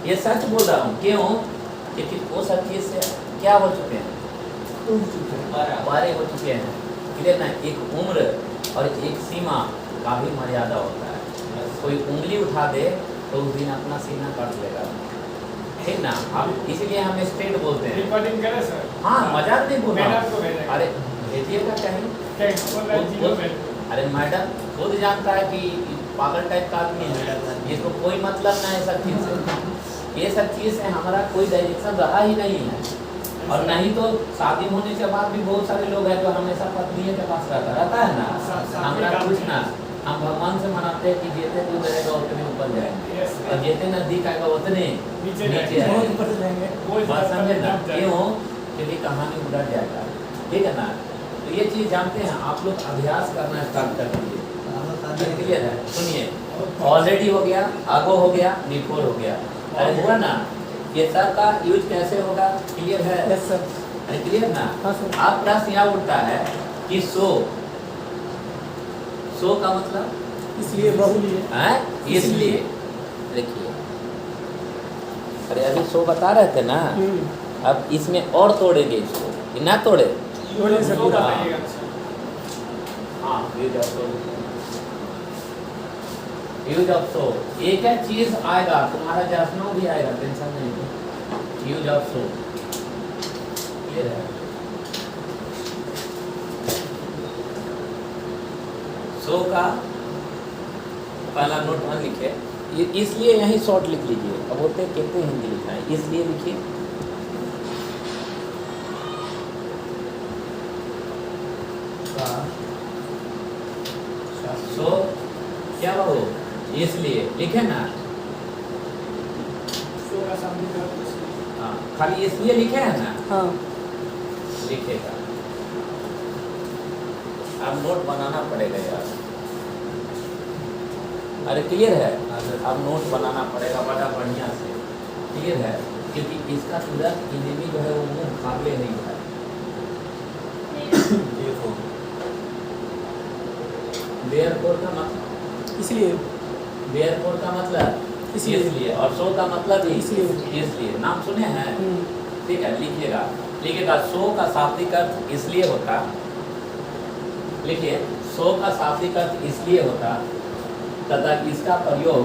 ये सच बोल रहा हूँ। क्यों? क्योंकि वो सब चीज़ से क्या हो चुके हैं, बारे हो चुके हैं, क्लियर ना। एक उम्र और एक सीमा का भी मर्यादा होता है। कोई उंगली उठा दे तो उस दिन अपना सीना काट लेगा, ठीक ना। अब इसीलिए हम स्ट्रेट बोलते हैं। हाँ मजाक नहीं बोल रहा हूँ। अरे भेजिएगा कहीं, अरे मैडम खुद जानता है कि पागल टाइप का आदमी है, इसको कोई मतलब ना है सब चीज़ से। ये सब चीज़ से हमारा कोई डायरेक्शन रहा ही नहीं है। और नहीं तो शादी होने के बाद भी बहुत सारे लोग हैं जो हमेशा पत्नी के पास रहता है ना। हमारा कुछ ना, हम भगवान से मनाते हैं कि जेते दूर रहेगा उतने ऊपर जाएंगे, और जेते नजदीक आएगा उतने नीचे आएंगे। बात समझे ना। क्यों? क्योंकि कहानी उधर जाएगा, ठीक है ना। तो ये चीज़ जानते हैं आप लोग, अभ्यास करना स्टार्ट कर दीजिए, क्लियर है। सुनिए, ऑलरेडी हो गया, आगो हो गया, बिफोर हो गया, अरे हुआ ना। ये सब का यूज कैसे होगा, क्लियर है? Yes sir. अरे क्लियर ना। हाँ सर। आप प्रश्न यहाँ उठता है कि सो का मतलब इसलिए बहुलिए है, इसलिए देखिए। अरे अभी सो बता रहे थे ना, अब इसमें और तोड़ेंगे इसको, कि ना तोड़े से पूरा। हाँ यूज ऑफ सो एक है चीज आएगा, तुम्हारा जसनो भी आएगा, टेंशन नहीं। यूज ऑफ सो ये है। सो का पहला नोट वन लिखे, इसलिए यही शॉर्ट लिख लीजिए। अब होते कहते हिंदी लिखना है, इसलिए लिखिए। सो क्या हो, इसलिए लिखे ना। हाँ, खाली इसलिए लिखे हैं ना, हाँ लिखेगा। अब नोट बनाना पड़ेगा यार। अरे क्लियर है, अब नोट बनाना पड़ेगा बड़ा बढ़िया से, क्लियर है, क्योंकि इसका तुरंत इनिमी जो है वो मुंह काबले नहीं है। देखो बेयरपोर्ट का मतलब इसलिए बेयरपोर्ट का मतलब इसलिए और सो का मतलब भी इसलिए। नाम सुने हैं? ठीक है, लिखिएगा सो का शाब्दिक अर्थ इसलिए होता, लिखिए सो का शाब्दिक अर्थ इसलिए होता तथा इसका प्रयोग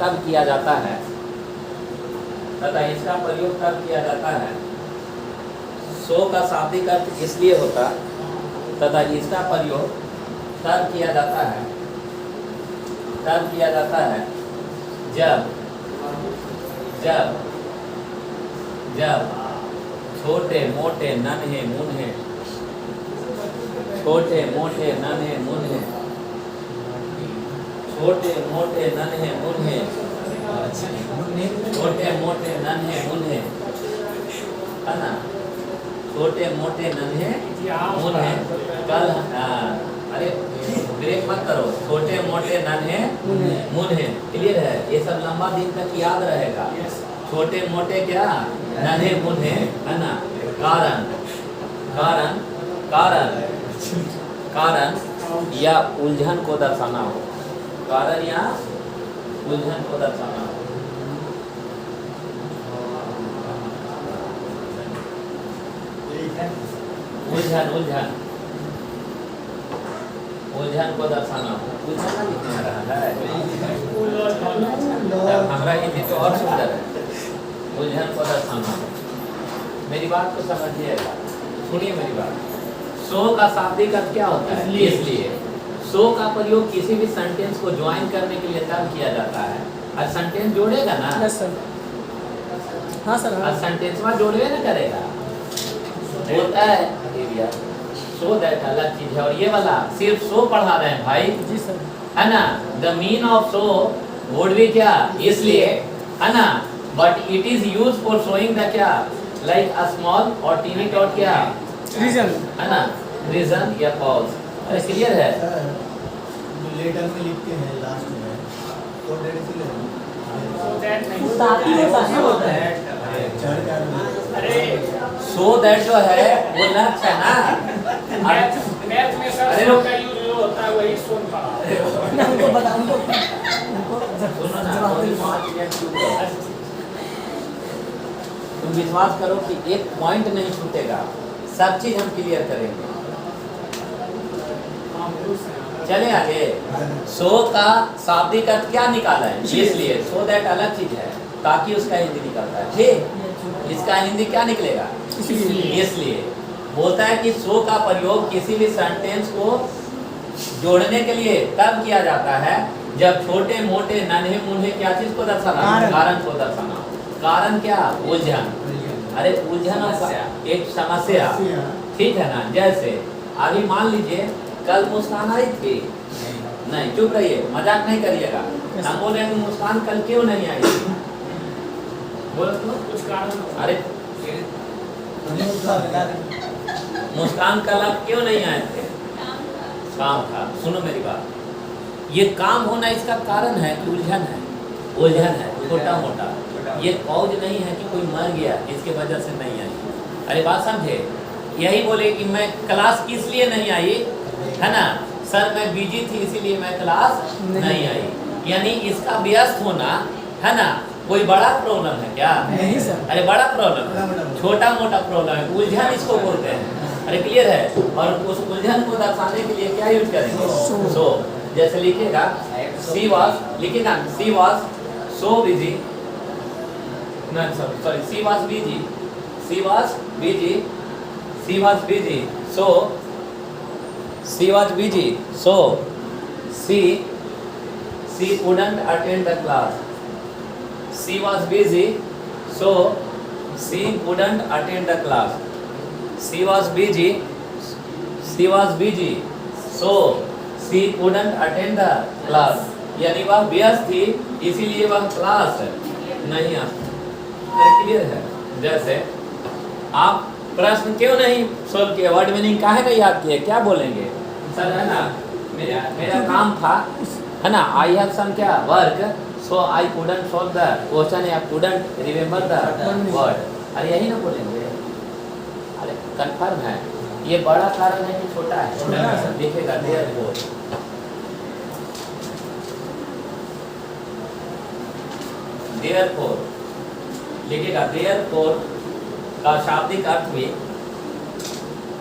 तब किया जाता है सो का शाब्दिक अर्थ इसलिए होता तथा इसका प्रयोग तब किया जाता है जब छोटे मोटे नन्हे मुन्हे छोटे मोटे नन्हे मुन्हे है ना, छोटे मोटे नन्हे मुन्हे कल अरे ब्रेक मत करो, छोटे मोटे नन्हे मुन्हे, क्लियर है? ये सब लंबा दिन तक याद रहेगा। छोटे मोटे क्या नन्हे मुन्हे, है ना, कारण या उलझन को दर्शाना हो, कारण या उलझन को दर्शाना हो। उलझन को दर्शाना हो, उलझन लिखने रहा है। हमारा हिंदी तो और सुंदर है। उलझन को दर्शाना हो, मेरी बात को समझिएगा, सुनिए मेरी बात। सो का शाब्दिक अर्थ क्या होता है? इसलिए सो का प्रयोग किसी भी सेंटेंस को ज्वाइन करने के लिए तब किया जाता है, और सेंटेंस जोड़ेगा ना। Yes sir. हाँ सर। और सेंटेंस में जोड़े ना करेगा, होता है एरिया सो दैट अलग चीज है। और ये वाला सिर्फ सो पढ़ा रहे हैं भाई जी सर, है ना। The mean of so would be क्या, इसलिए, है ना, but it is use for showing the क्या, लाइक अ स्मॉल और टीनी डॉट क्या, रीजन, है ना, रीजन या कॉज। अरे क्लियर है? जो लेटर में लिखते हैं लास्ट में तो डेट इसलिए ताकि होता है। चढ़ कर अरे सो दैट जो है वो लक्ष्य है ना। मैथ में सर अरे सो का यूज जो होता है वही सुन पड़ा। मैं उनको बता उनको सुनो ना, जवाब थोड़ी दे। 5 मिनट चुप रहो। तुम विश्वास करो कि एक पॉइंट नहीं छूटेगा, सब चीज हम क्लियर करेंगे। चले आगे। सो का शाब्दिक अर्थ क्या निकाला है? इसलिए सो दैट अलग चीज है, ताकि उसका हिंदी निकलता है। ठीक, इसका हिंदी क्या निकलेगा? इसलिए बोलता है कि सो का प्रयोग किसी भी सेंटेंस को जोड़ने के लिए तब किया जाता है जब छोटे मोटे नन्हे मुन्हे क्या चीज को दर्शाना, कारण को दर्शाना। कारण क्या? उलझन। अरे उलझन एक समस्या, ठीक है ना। जैसे अभी मान लीजिए कल मुस्कान आई थी, नहीं चुप रहिए, मजाक नहीं करिएगा। हम बोले कि मुस्कान कल क्यों नहीं आई थी? बोलो तो कुछ कारण अरे मुस्कान कल आप क्यों नहीं आए थे? काम था। सुनो मेरी बात, ये काम होना इसका कारण है कि उलझन है छोटा मोटा। ये कॉज नहीं है कि कोई मर गया इसके वजह से नहीं आई। अरे बात समझे? यही बोले कि मैं क्लास किस लिए नहीं आई, है ना सर, मैं बिजी थी इसीलिए मैं क्लास नहीं आई। यानी इसका व्यस्त होना, है ना, कोई बड़ा प्रॉब्लम है क्या? नहीं सर। अरे बड़ा प्रॉब्लम है, छोटा मोटा प्रॉब्लम है, उलझन इसको बोलते हैं। अरे क्लियर है? और उस उलझन को दर्शाने के लिए क्या यूज करेंगे? सो। जैसे लिखिएगा सी वाज, लिखिएगा she was so busy, sorry she was busy, she was busy, she was busy, so she was busy, so she couldn't attend the class. She was busy, so she couldn't attend the class. She was busy, so she couldn't attend the class, यानी वह व्यस्त थी इसीलिए वह class नहीं आ। Clear है? जैसे आप प्रश्न क्यों नहीं सोल्व किए, वर्ड मीनिंग काहे नहीं याद किए, क्या बोलेंगे सर? है ना, मेरा काम था, है ना, आई हैव सम क्या work, so I couldn't solve the question या couldn't remember the word। अरे यही ना बोलेंगे? अरे कंफर्म है? ये बड़ा कारण है कि छोटा है? छोटा है। लिखेगा देयरफॉर, देयरफॉर लिखेगा। देयरफॉर का शाब्दिक अर्थ भी,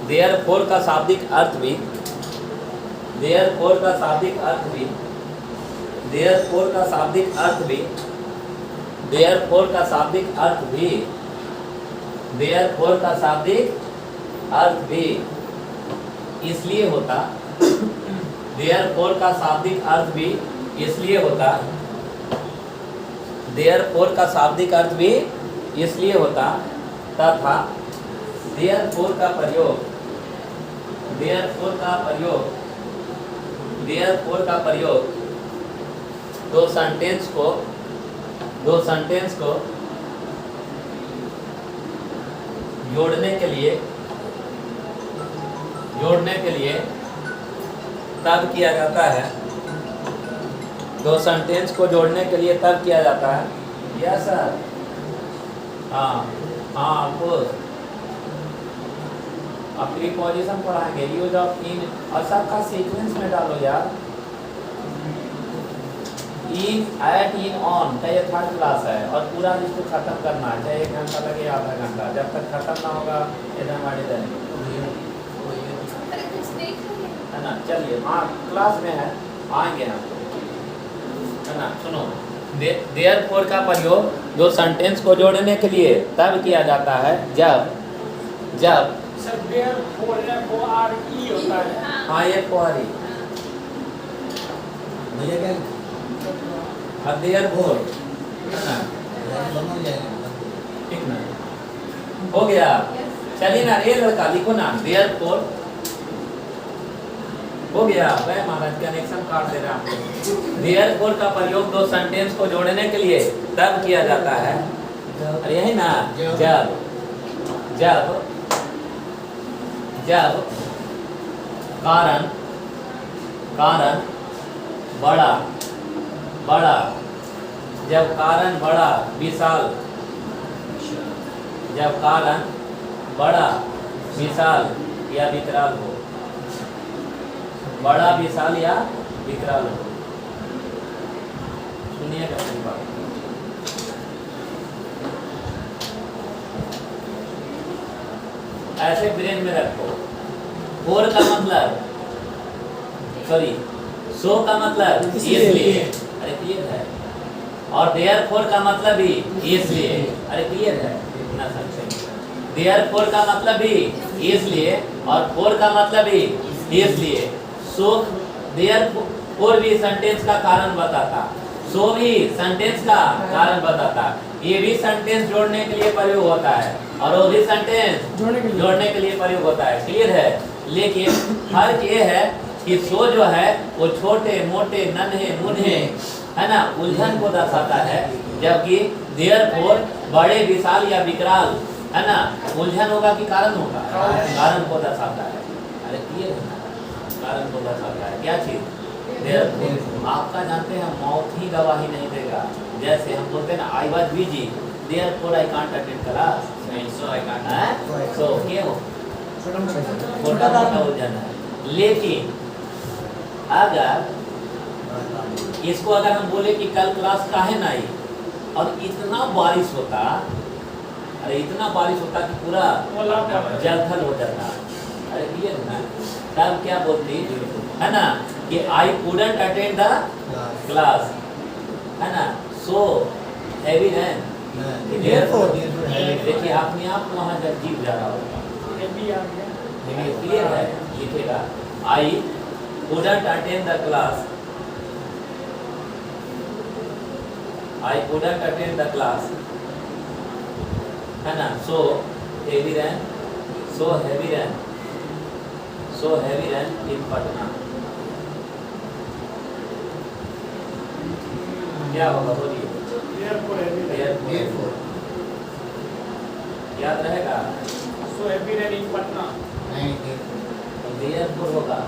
देयरफॉर का शाब्दिक अर्थ भी, देयरफॉर का शाब्दिक अर्थ भी, देयरफॉर का शाब्दिक अर्थ भी, देयरफॉर का शाब्दिक अर्थ भी, देयरफॉर का शाब्दिक अर्थ भी इसलिए होता, देयरफॉर का शाब्दिक अर्थ भी इसलिए होता, देयरफॉर का शाब्दिक अर्थ भी इसलिए होता तथा देयरफॉर का प्रयोग, देयरफॉर का प्रयोग, देयरफॉर का प्रयोग दो सेंटेंस को जोड़ने के लिए तब किया जाता है, दो सेंटेंस को जोड़ने के लिए तब किया जाता है। यस सर, हाँ आपको अब प्रीपोजिशन पढ़ाएंगे, यूज ऑफ इन, और सबका सीक्वेंस में डालो यार। इन, एट, इन, ऑन का ये थर्ड क्लास है और पूरा इसको खत्म करना है, चाहे 1 घंटा लगे आधा घंटा, जब तक खत्म ना होगा एकदम आड़े जाएंगे, है ना। चलिए हाँ क्लास में है, आएंगे हम, है ना। सुनो, देयरफॉर का प्रयोग दो सेंटेंस को जोड़ने के लिए तब किया जाता है जब सर देयरफॉर FORE होता है। हाँ ये FORE, भैया क्या हाँ देयरफॉर, है ना, समझ जाएगा। ठीक ना, हो गया। चलिए ना, ये लड़का लिखो ना, देयरफॉर हो गया। वह महाराज कनेक्शन काट दे रहा है। देयरफॉर का प्रयोग दो सेंटेंस को जोड़ने के लिए तब किया जाता है, अरे यही ना, जब कारण बड़ा, जब कारण बड़ा विशाल, जब कारण बड़ा विशाल या विकराल हो, बड़ा विशाल या विकराल हो। सुनिएगा मेरी बात, ऐसे ब्रेन में रखो। फोर का मतलब, सॉरी सो का मतलब इसलिए, अरे क्लियर है, और देयरफॉर का मतलब भी इसलिए, अरे क्लियर है, इतना समझेंगे। देयरफॉर का मतलब भी इसलिए और फोर का मतलब भी इसलिए। सो देयरफॉर भी सेंटेंस का कारण बताता, सो भी सेंटेंस का कारण बताता, ये भी सेंटेंस जोड़ने के लिए प्रयोग होता है और वो भी सेंटेंस जोड़ने के लिए प्रयोग होता है। क्लियर है? लेकिन फर्क ये है कि सो जो है वो छोटे मोटे नन्हे मुन्हे, है ना, उलझन को दर्शाता है, जबकि देयरफॉर बड़े विशाल या विकराल, है ना, उलझन होगा कि कारण होगा, कारण को दर्शाता है। अरे क्लियर है ना, कारण को दर्शाता है। क्या चीज? देयरफॉर। आपका जानते हैं माउथ ही गवाही नहीं देगा। जैसे हम बोलते हैं ना, I was busy therefore I can't attend class, नहीं सो आई कांट, सो क्यों छोटा मोटा उलझन है। लेकिन अगर इसको अगर हम बोले कि कल क्लास काहे ना आई और इतना बारिश होता, अरे इतना बारिश होता कि पूरा जलथल हो जाता, अरे क्लियर है ना, तब क्या बोलती है ना कि I couldn't attend the class, है ना, सो हैवी रेन। देखिए अपने आप वहाँ जब जीव जा रहा होगा, क्लियर है, लिखेगा I couldn't attend the class, I couldn't attend the class, है ना, so heavy rain, so heavy rain, so heavy rain in Patna, क्या होगा बोलिए? Therefore, heavy rain. Therefore. याद रहेगा? So heavy rain in Patna. Therefore होगा।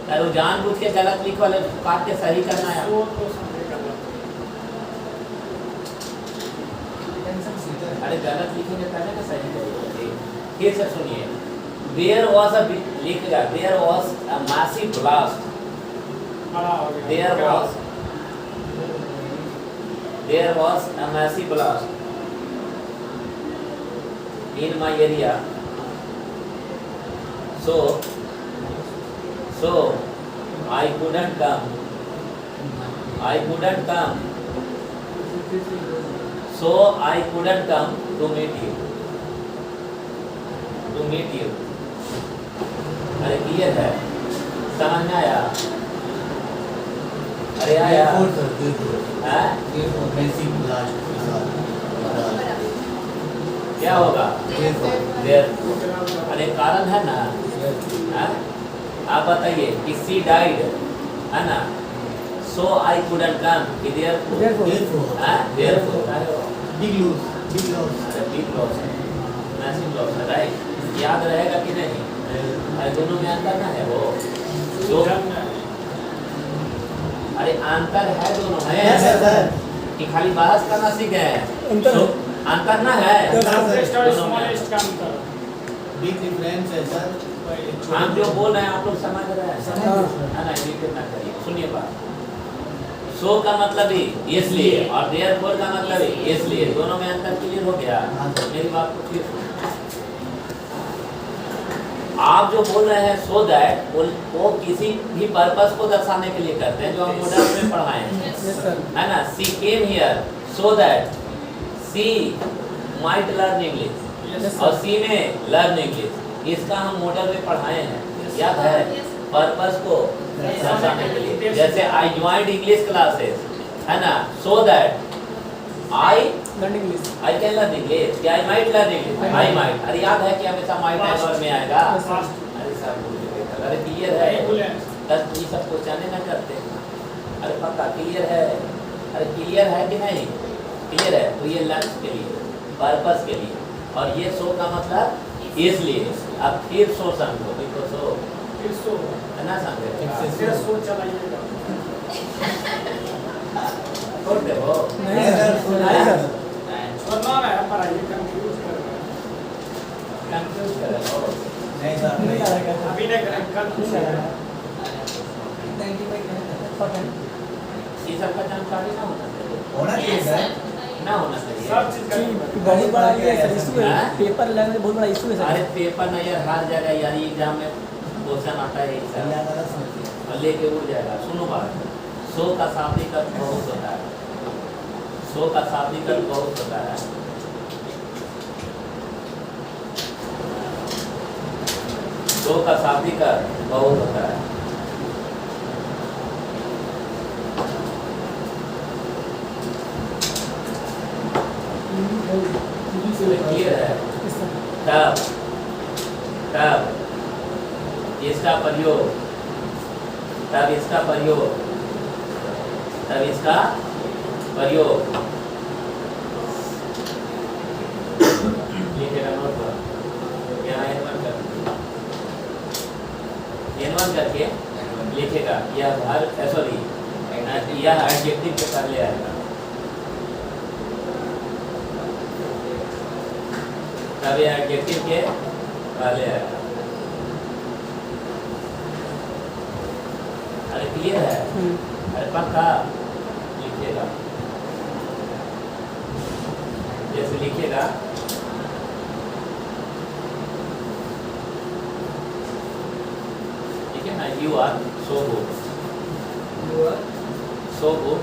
अरे वो जानबूझ के गलत लिख वाले काट के सही करना है। So तो समझे गलत। अरे गलत लिखेंगे तभी ना सही करेंगे। फिर से सुनिए। There was a लिखेगा। There was a massive blast. बड़ा हो गया। There was a massive blast in my area. So I couldn't come. So I couldn't come to meet you. अरे क्लियर है? समझ में आया? अरे आया? हाँ? क्या होगा? अरे कारण है ना? हाँ? आप बताइए कि सी डाइड है ना? So I couldn't come. Big loss. Big loss है, मैसिव लॉस है, राइट? याद रहेगा कि नहीं? अरे दोनों में अंतर ना है वो। तो अरे अंतर है दोनों में कि खाली बहस करना सीख गए हैं। अंतर अंतर ना है Largest और दोनों में। smallest का अंतर। Big difference है सर। हम जो बोल रहे हैं आप लोग समझ रहे हैं? समझ रहे हैं। है ना? रिपीट ना करिए, सुनिए बात। सो का मतलब ही इसलिए और देयरफॉर का मतलब ही इसलिए, दोनों में अंतर क्लियर हो गया? मेरी बात को फिर सुनो। आप जो बोल रहे हैं सो दैट वो किसी भी पर्पस को दर्शाने के लिए करते हैं जो हम मॉडल में पढ़ाए हैं, है ना? She came here so that she might learn English और सी ने लर्न इंग्लिश, इसका हम मॉडल में पढ़ाए हैं, याद है? पर्पस को दर्शाने के लिए। जैसे आई ज्वाइंड इंग्लिश क्लासेस, है ना? So that I can learn English, I might learn English, I might. अरे याद है कि हमेशा माइट एंड में आएगा? अरे सब भूल गए। अरे क्लियर है? बस ये सब क्वेश्चन ना करते। अरे पक्का क्लियर है? अरे क्लियर है कि नहीं? क्लियर है? तो ये लक्ष्य के लिए, पर्पस के लिए, और ये सो का मतलब इसलिए। अब फिर सो समझो, देखो सो फिर सो है ना? समझे? फिर सो चलाइएगा। छोड़ दे वो। छोड़ना है पर ये कंफ्यूज कर रहा है। कंफ्यूज कर रहे हो। अभी नहीं करेंगे, कल पूछ लेगा। ये सब का जानकारी ना होना चाहिए, होना चाहिए सर। ना होना चाहिए। सब चीज का बहुत बड़ा ये इशू है, हाँ? पेपर लैंग्वेज बहुत बड़ा इशू है अरे सर। पेपर नहीं यार, हर जगह यार एग्जाम में क्वेश्चन आता है एक साथ और लेके उड़ जाएगा। सुनो बात, सो का शाब्दिक अर्थ बहुत होता है। सो का शाब्दिक अर्थ बहुत होता है। सो का शाब्दिक अर्थ बहुत होता है। क्लियर है? तब इसका प्रयोग, तब इसका प्रयोग लिखेगा नोट पर, यहाँ N1 करके लिखेगा। यह वर्ब, सॉरी यह एडजेक्टिव के पहले आएगा, तब यह एडजेक्टिव के पहले आएगा। अरे क्लियर है? अरे पक्का लिखिएगा, जैसे लिखिएगा ठीक है ना? You are so good, so good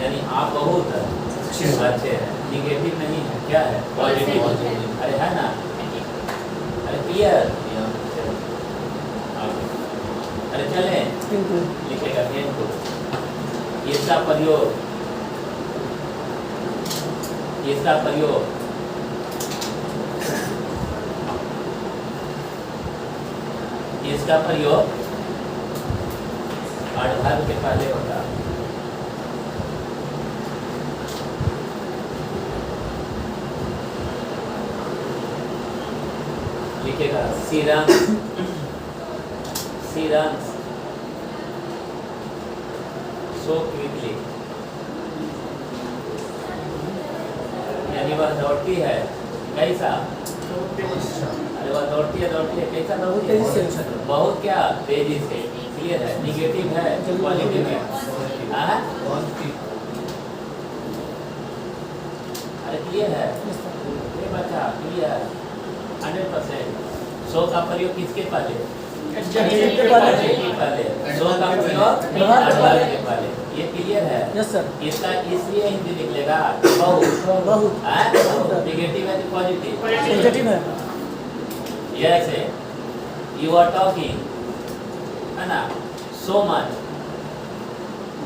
यानी आप बहुत अच्छे हैं। निगेटिव नहीं है, क्या है? पॉजिटिव। अरे है ना? अरे क्लियर? अरे चले लिखेगा इनको, इसका प्रयोग एडवर्ब के पहले होता है। लिखेगा सी रन्स सो क्विकली, यानी वह दौड़ती है कैसा? अरे वह दौड़ती है कैसा दौड़ती है? बहुत क्या तेजी से। क्लियर है? निगेटिव है पॉजिटिव है? हाँ? अरे क्लियर है? ये बच्चा क्लियर 100%। सो का प्रयोग किसके पहले? पहले। सो का प्रयोग एडवर्ब के पहले। ये क्लियर है? Yes sir. इसका इसलिए हिंदी निकलेगा बहुत। निगेटिव है कि पॉजिटिव? पॉजिटिव है। जैसे यू आर टॉकिंग, है ना, सो मच,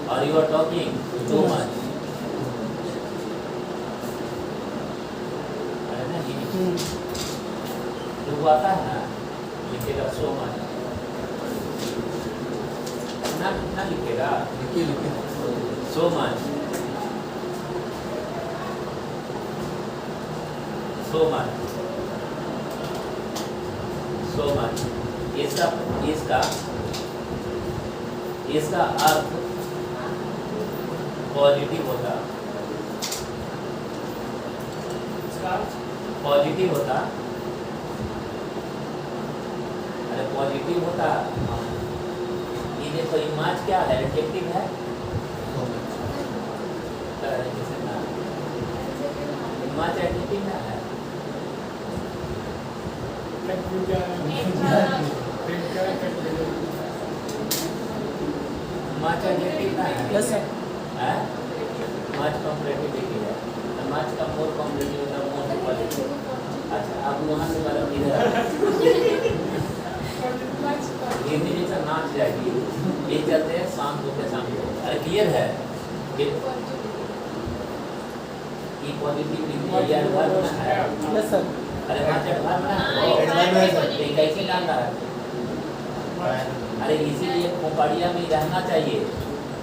और you are talking too much. जो आता है ना, लिखेगा सो मच, ना लिखेगा so much, so much, so much. इसका अर्थ पॉजिटिव होता, पॉजिटिव होता। अरे पॉजिटिव होता। ये देखो इमेज क्या है? एडजेक्टिव है। इमेज एडजेक्टिव ना है। इमेज एडजेक्टिव ना है। Yes sir. है? इमेज कॉम्परेटिव है। इमेज का मोर कॉम्परेटिव होता है, मोर पॉजिटिव। अच्छा, अब वहाँ से वाला इधर हिंदी जैसा नाच जाएगी। ये चलते हैं शाम को के शाम को। अरे क्लियर है? ये पॉजिटिव लिखने या वर्ब ना है। Yes sir. अरे वहाँ से वर्ब ना है। ये कैसे काम रहा है? अरे इसीलिए खोपड़िया में रहना चाहिए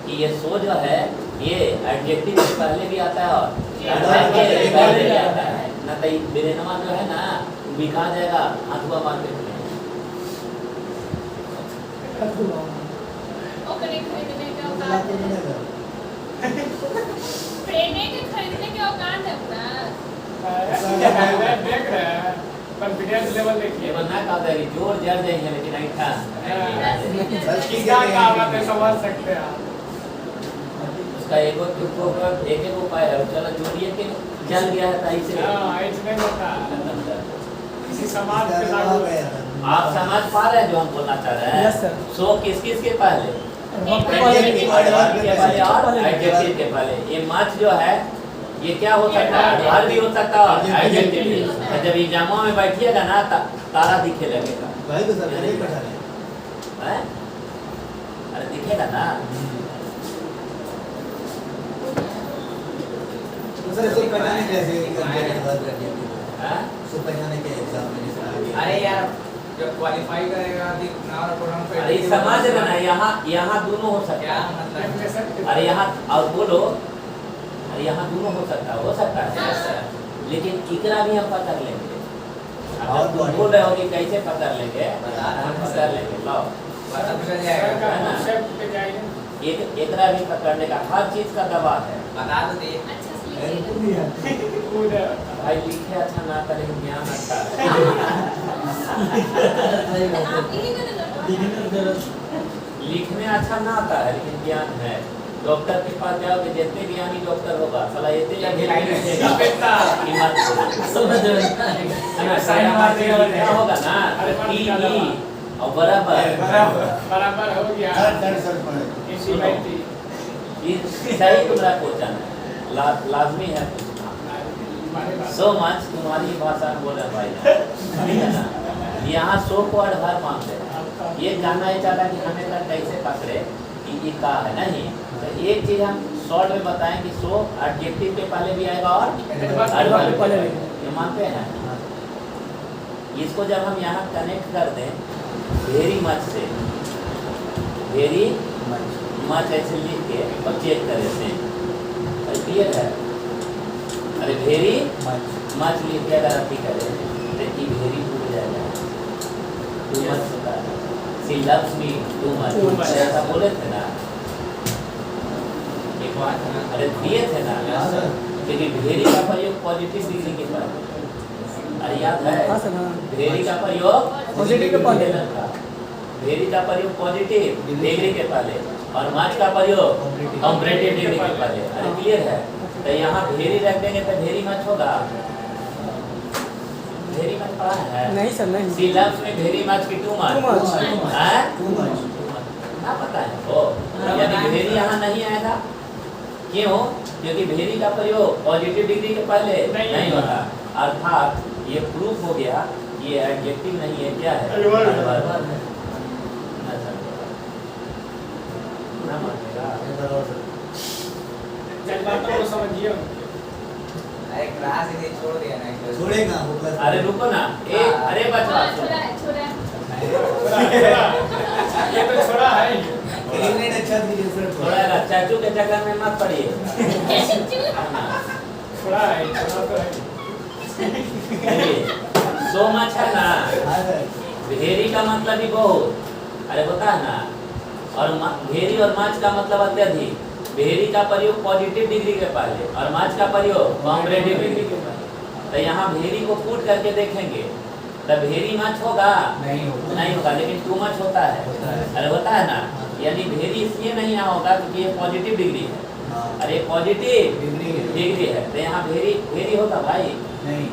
कि ये सो जो है ये एडजेक्टिव से पहले भी आता है और एडवर्ब के पहले भी आता है। ना तो बिरेनमा जो है ना बिका जाएगा हाथुआ मार्केट में। कॉन्फिडेंस लेवल देखिए। ना कहा था जोर जड़ जाएंगे लेकिन ऐठा समझ सकते हैं आप। उसका एक उपाय है। चलो जोड़िए कि जल गया है ताई से। नहीं होता किसी समाज पे लागू है। आप समझ पा रहे हैं जो हम बोलना चाह रहे हैं? Yes sir. सो किस के पहले? एडजेक्टिव के पहले और एडजेक्टिव के पहले। ये मच जो है ये क्या हो सकता है? एडवर्ब भी हो सकता है और एडजेक्टिव भी हो सकता है। जब एग्जामों में बैठिएगा ना तारा दिखे लगेगा। भाई तो सर नहीं पढ़ा रहे हैं? अरे दिखेगा ना। सर इसको पहचाने कैसे हैं? इसको पहचाने के एग्जाम में अरे यार जब क्वालिफाई करेगा नाम प्रोग्राम पे। अरे समझ रहे ना, यहाँ दोनों हो सकता है। अरे यहाँ और बोलो, अरे यहाँ दोनों हो सकता है लेकिन इकरा भी हम पकड़ लेंगे। अब तुम बोल रहे हो कि कैसे पकड़ लेंगे? हम पकड़ लेंगे। लो एकरा भी पकड़ने का हर चीज का दबाव है। बता दो दिए। भाई लिखे अच्छा ना करे ज्ञान अच्छा है। लिखने अच्छा ना आता है लेकिन ज्ञान है। डॉक्टर के पास जाओगे जितने ज्ञानी डॉक्टर होगा साला इतने क्या होगा ना और बराबर हो गया। सही तुम्हारा क्वेश्चन है, लाजमी है पूछना। सो मच तुम्हारी भाषा में बोला भाई ठीक है ना। यहाँ सो को एडवर्ब मानते हैं। ये जानना ही चाहता कि हमें तक कैसे पकड़े कि ये का है नहीं। तो एक चीज हम शॉर्ट में बताएं कि सो एडजेक्टिव के पहले भी आएगा और एडवर्ब के पहले भी। ये मानते हैं। इसको जब हम यहाँ कनेक्ट कर दें वेरी मच से, वेरी मच ऐसे लिख के और चेक कर देते हैं। क्लियर है? अरे वेरी मच लिख के अगर अभी करें तो ये वेरी भूल जाएगा। टू मच होता है। She loves me too Too much, much. ऐसा बोले थे ना, एक बात है ना, अरे दिए थे ना, क्योंकि भेरी का प्रयोग पॉजिटिव डिग्री के पास, अरे याद है, हाँ सर, हाँ। भेरी का प्रयोग पॉजिटिव के पहले। भेरी का प्रयोग पॉजिटिव डिग्री के पहले और माच का प्रयोग कंपैरेटिव डिग्री के पहले। अरे क्लियर है? तो यहाँ भेरी रख देंगे तो भेरी मच होगा, भेरी मच पढ़ा है? नहीं सर, नहीं। सी लव्स में भेरी मच की टू मच, Too much. हैं? Too much. ना पता है ओ, यानी भेरी यहाँ नहीं आएगा। क्यों? क्योंकि भेरी का प्रयोग पॉजिटिव डिग्री के पहले नहीं होता, अर्थात ये प्रूफ हो गया ये एडजेक्टिव नहीं है, क्या है? Adverb. Adverb है। ना मानेगा। चल बातों को समझिए। अरे क्लास इन्हें छोड़ दिया ना एक बार। छोड़ेगा वो क्लास। अरे रुको ना, अरे बचवा छोड़ा है, छोड़ा है। ये तो छोड़ा है ही। ग्रेड अच्छा दीजिए सर। थोड़ा ना चाचू के चक्कर में मत पड़िए। छोड़ा है, छोड़ा तो है। सो मच है ना, हाँ सर। भेरी का मतलब ही बहुत, अरे होता है ना, और भेरी और माच का मतलब अत्यधिक। भेरी का प्रयोग पॉजिटिव डिग्री के पहले और माच का प्रयोग कंपैरेटिव डिग्री के पहले। तो यहाँ भेरी को फूट करके देखेंगे तो भेरी माच होगा नहीं होगा। नहीं होगा, लेकिन टू मच होता है। अरे होता है ना, यानी भेरी इसलिए नहीं यहाँ होगा क्योंकि ये पॉजिटिव डिग्री है, हाँ। अरे पॉजिटिव डिग्री है। डिग्री है, तो यहाँ भेरी भेरी होगा भाई, नहीं।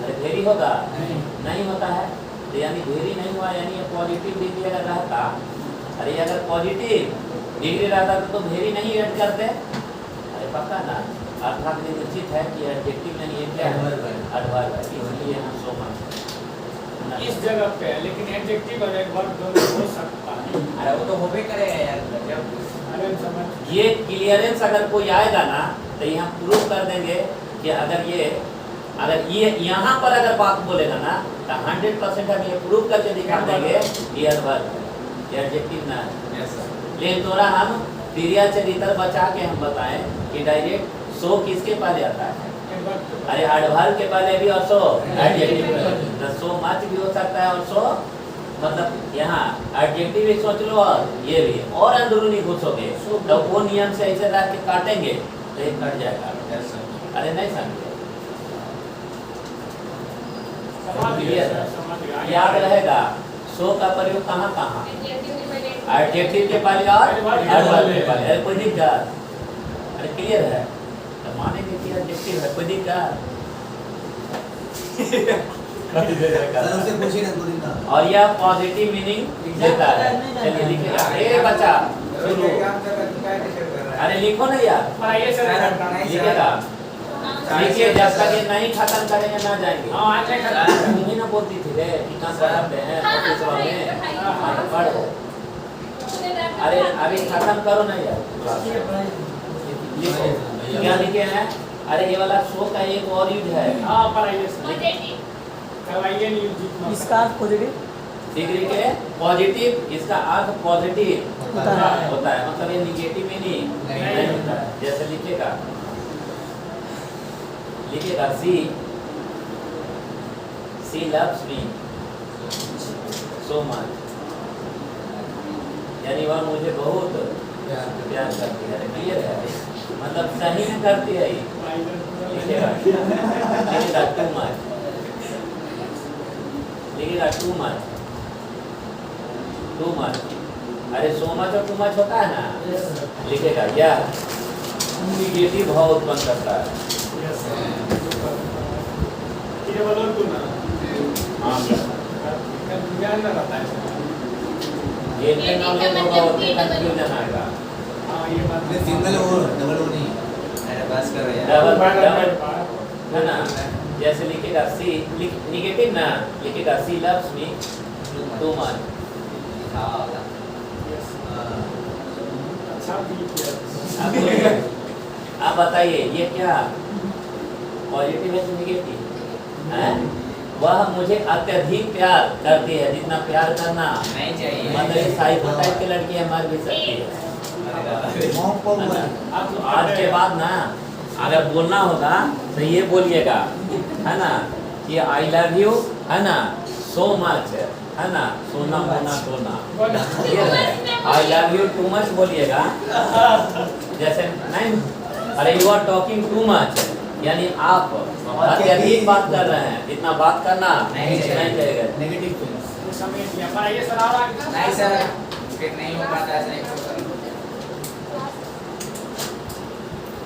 अरे भेरी होगा नहीं। नहीं होता है, तो यानी भेरी नहीं हुआ, यानी ये पॉजिटिव डिग्री अगर रहता, अरे अगर पॉजिटिव डिग्री रहता तो भेरी नहीं ऐड करते, अरे पक्का ना, अर्थात ये निश्चित है कि एडजेक्टिव नहीं है, क्या है? Adverb है। एडवर्ब है, इसलिए हम सो मच इस जगह पे है, लेकिन एडजेक्टिव और एडवर्ब दोनों हो सकता है। अरे वो तो होबे करेगा यार जब अरे समझ। ये क्लियरेंस अगर कोई आएगा ना तो ये हम प्रूव कर देंगे कि अगर ये यहाँ पर अगर बात बोलेगा ना तो 100% हम ये प्रूव करके दिखा देंगे ये एडवर्ब है, ये एडजेक्टिव ना है। Yes sir. लेकिन थोड़ा हम क्रिया चरित्र बचा के हम बताएं कि डायरेक्ट सो किसके पहले आता है? एडवर्ब। अरे एडवर्ब के पहले भी और सो एडजेक्टिव, तो सो मच भी हो सकता है और सो मतलब यहाँ एडजेक्टिव भी सोच लो और ये भी, और अंदरूनी घुसोगे तो वो नियम से ऐसे रख के काटेंगे तो ये कट जाएगा। Yes sir. अरे नहीं समझे? समझ गया सर, समझ गया। याद रहेगा सो का प्रयोग कहाँ कहाँ? एडजेक्टिव के पहले एडजेक्टिव के पहले और एडवर्ब एडवर्ब के पहले। अरे कोई दिक्कत? अरे क्लियर है? तो मानेंगे कि एडजेक्टिव है, कोई दिक्कत? सर उससे पूछिए ना 2 दिन का। और यह पॉजिटिव मीनिंग देता है। चलिए लिखिएगा, ए बच्चा शुरू, एग्जाम चल रहा है, क्या डिस्टर्ब कर रहा है? अरे लिखो ना यार, पढ़ाइए सर। लिखिएगा, लिखिए, जब तक ये नहीं खत्म करेंगे ना जाएंगे। हाँ, आज नहीं खत्म। तुम ही ना बोलती थी रे कितना पढ़ाते हैं ऑफिस में, हाँ तो पढ़ो। अरे अभी खत्म करो ना यार, लिखो क्या लिखे हैं? अरे ये वाला शो का एक और यूज है, हाँ, पढ़ाइए सर। पॉजिटिव करवाइए नहीं जितना। इसका पॉजिटिव डिग्री के पॉजिटिव, इसका अर्थ पॉजिटिव होता है। होता है, मतलब ये निगेटिव में नहीं होता है। जैसे लिखेगा, लिखेगा सी लव्स मी सो मच, यानी वह मुझे बहुत प्यार करती है। क्लियर है? मतलब सही में करती है ये। लिखेगा टू मच, लिखेगा टू मच, टू मच। अरे सो मच और टू मच होता है ना, लिखेगा यह निगेटिव भाव उत्पन्न करता है। ये बोलो तू ना। हाँ ज्ञान ना रहता है। ये इतने नॉलेज होगा उतने कंफ्यूजन आएगा। हाँ, ये बात नहीं, सिंगल हो डबल हो नहीं। अरे बस करो यार। डबल है ना, जैसे लिखेगा सी निगेटिव ना, लिखेगा सी लव्स मी टू मच। हाँ वाला। अच्छा भी किया। आप बताइए ये क्या पॉजिटिव है कि निगेटिव है? वह मुझे अत्यधिक प्यार करती है, जितना प्यार करना नहीं चाहिए। मतलब ये साइको टाइप की लड़कियां मर भी सकती है। मॉम को है ना? तो आज के बाद ना अगर बोलना होगा तो ये बोलिएगा, है ना, कि आई लव यू, है ना, सो मच, है ना, सोना मोना टोना, बोला। ये है। I love you too much बोलिएगा, जैसे नहीं, अरे you are talking too much, यानी आप अत्यधिक बात कर रहे हैं, इतना बात करना नहीं चाहिए। Negative feelings. समझ लिया, पर ये सर और आगे नहीं सर, फिर नहीं हो पाता ऐसा नहीं।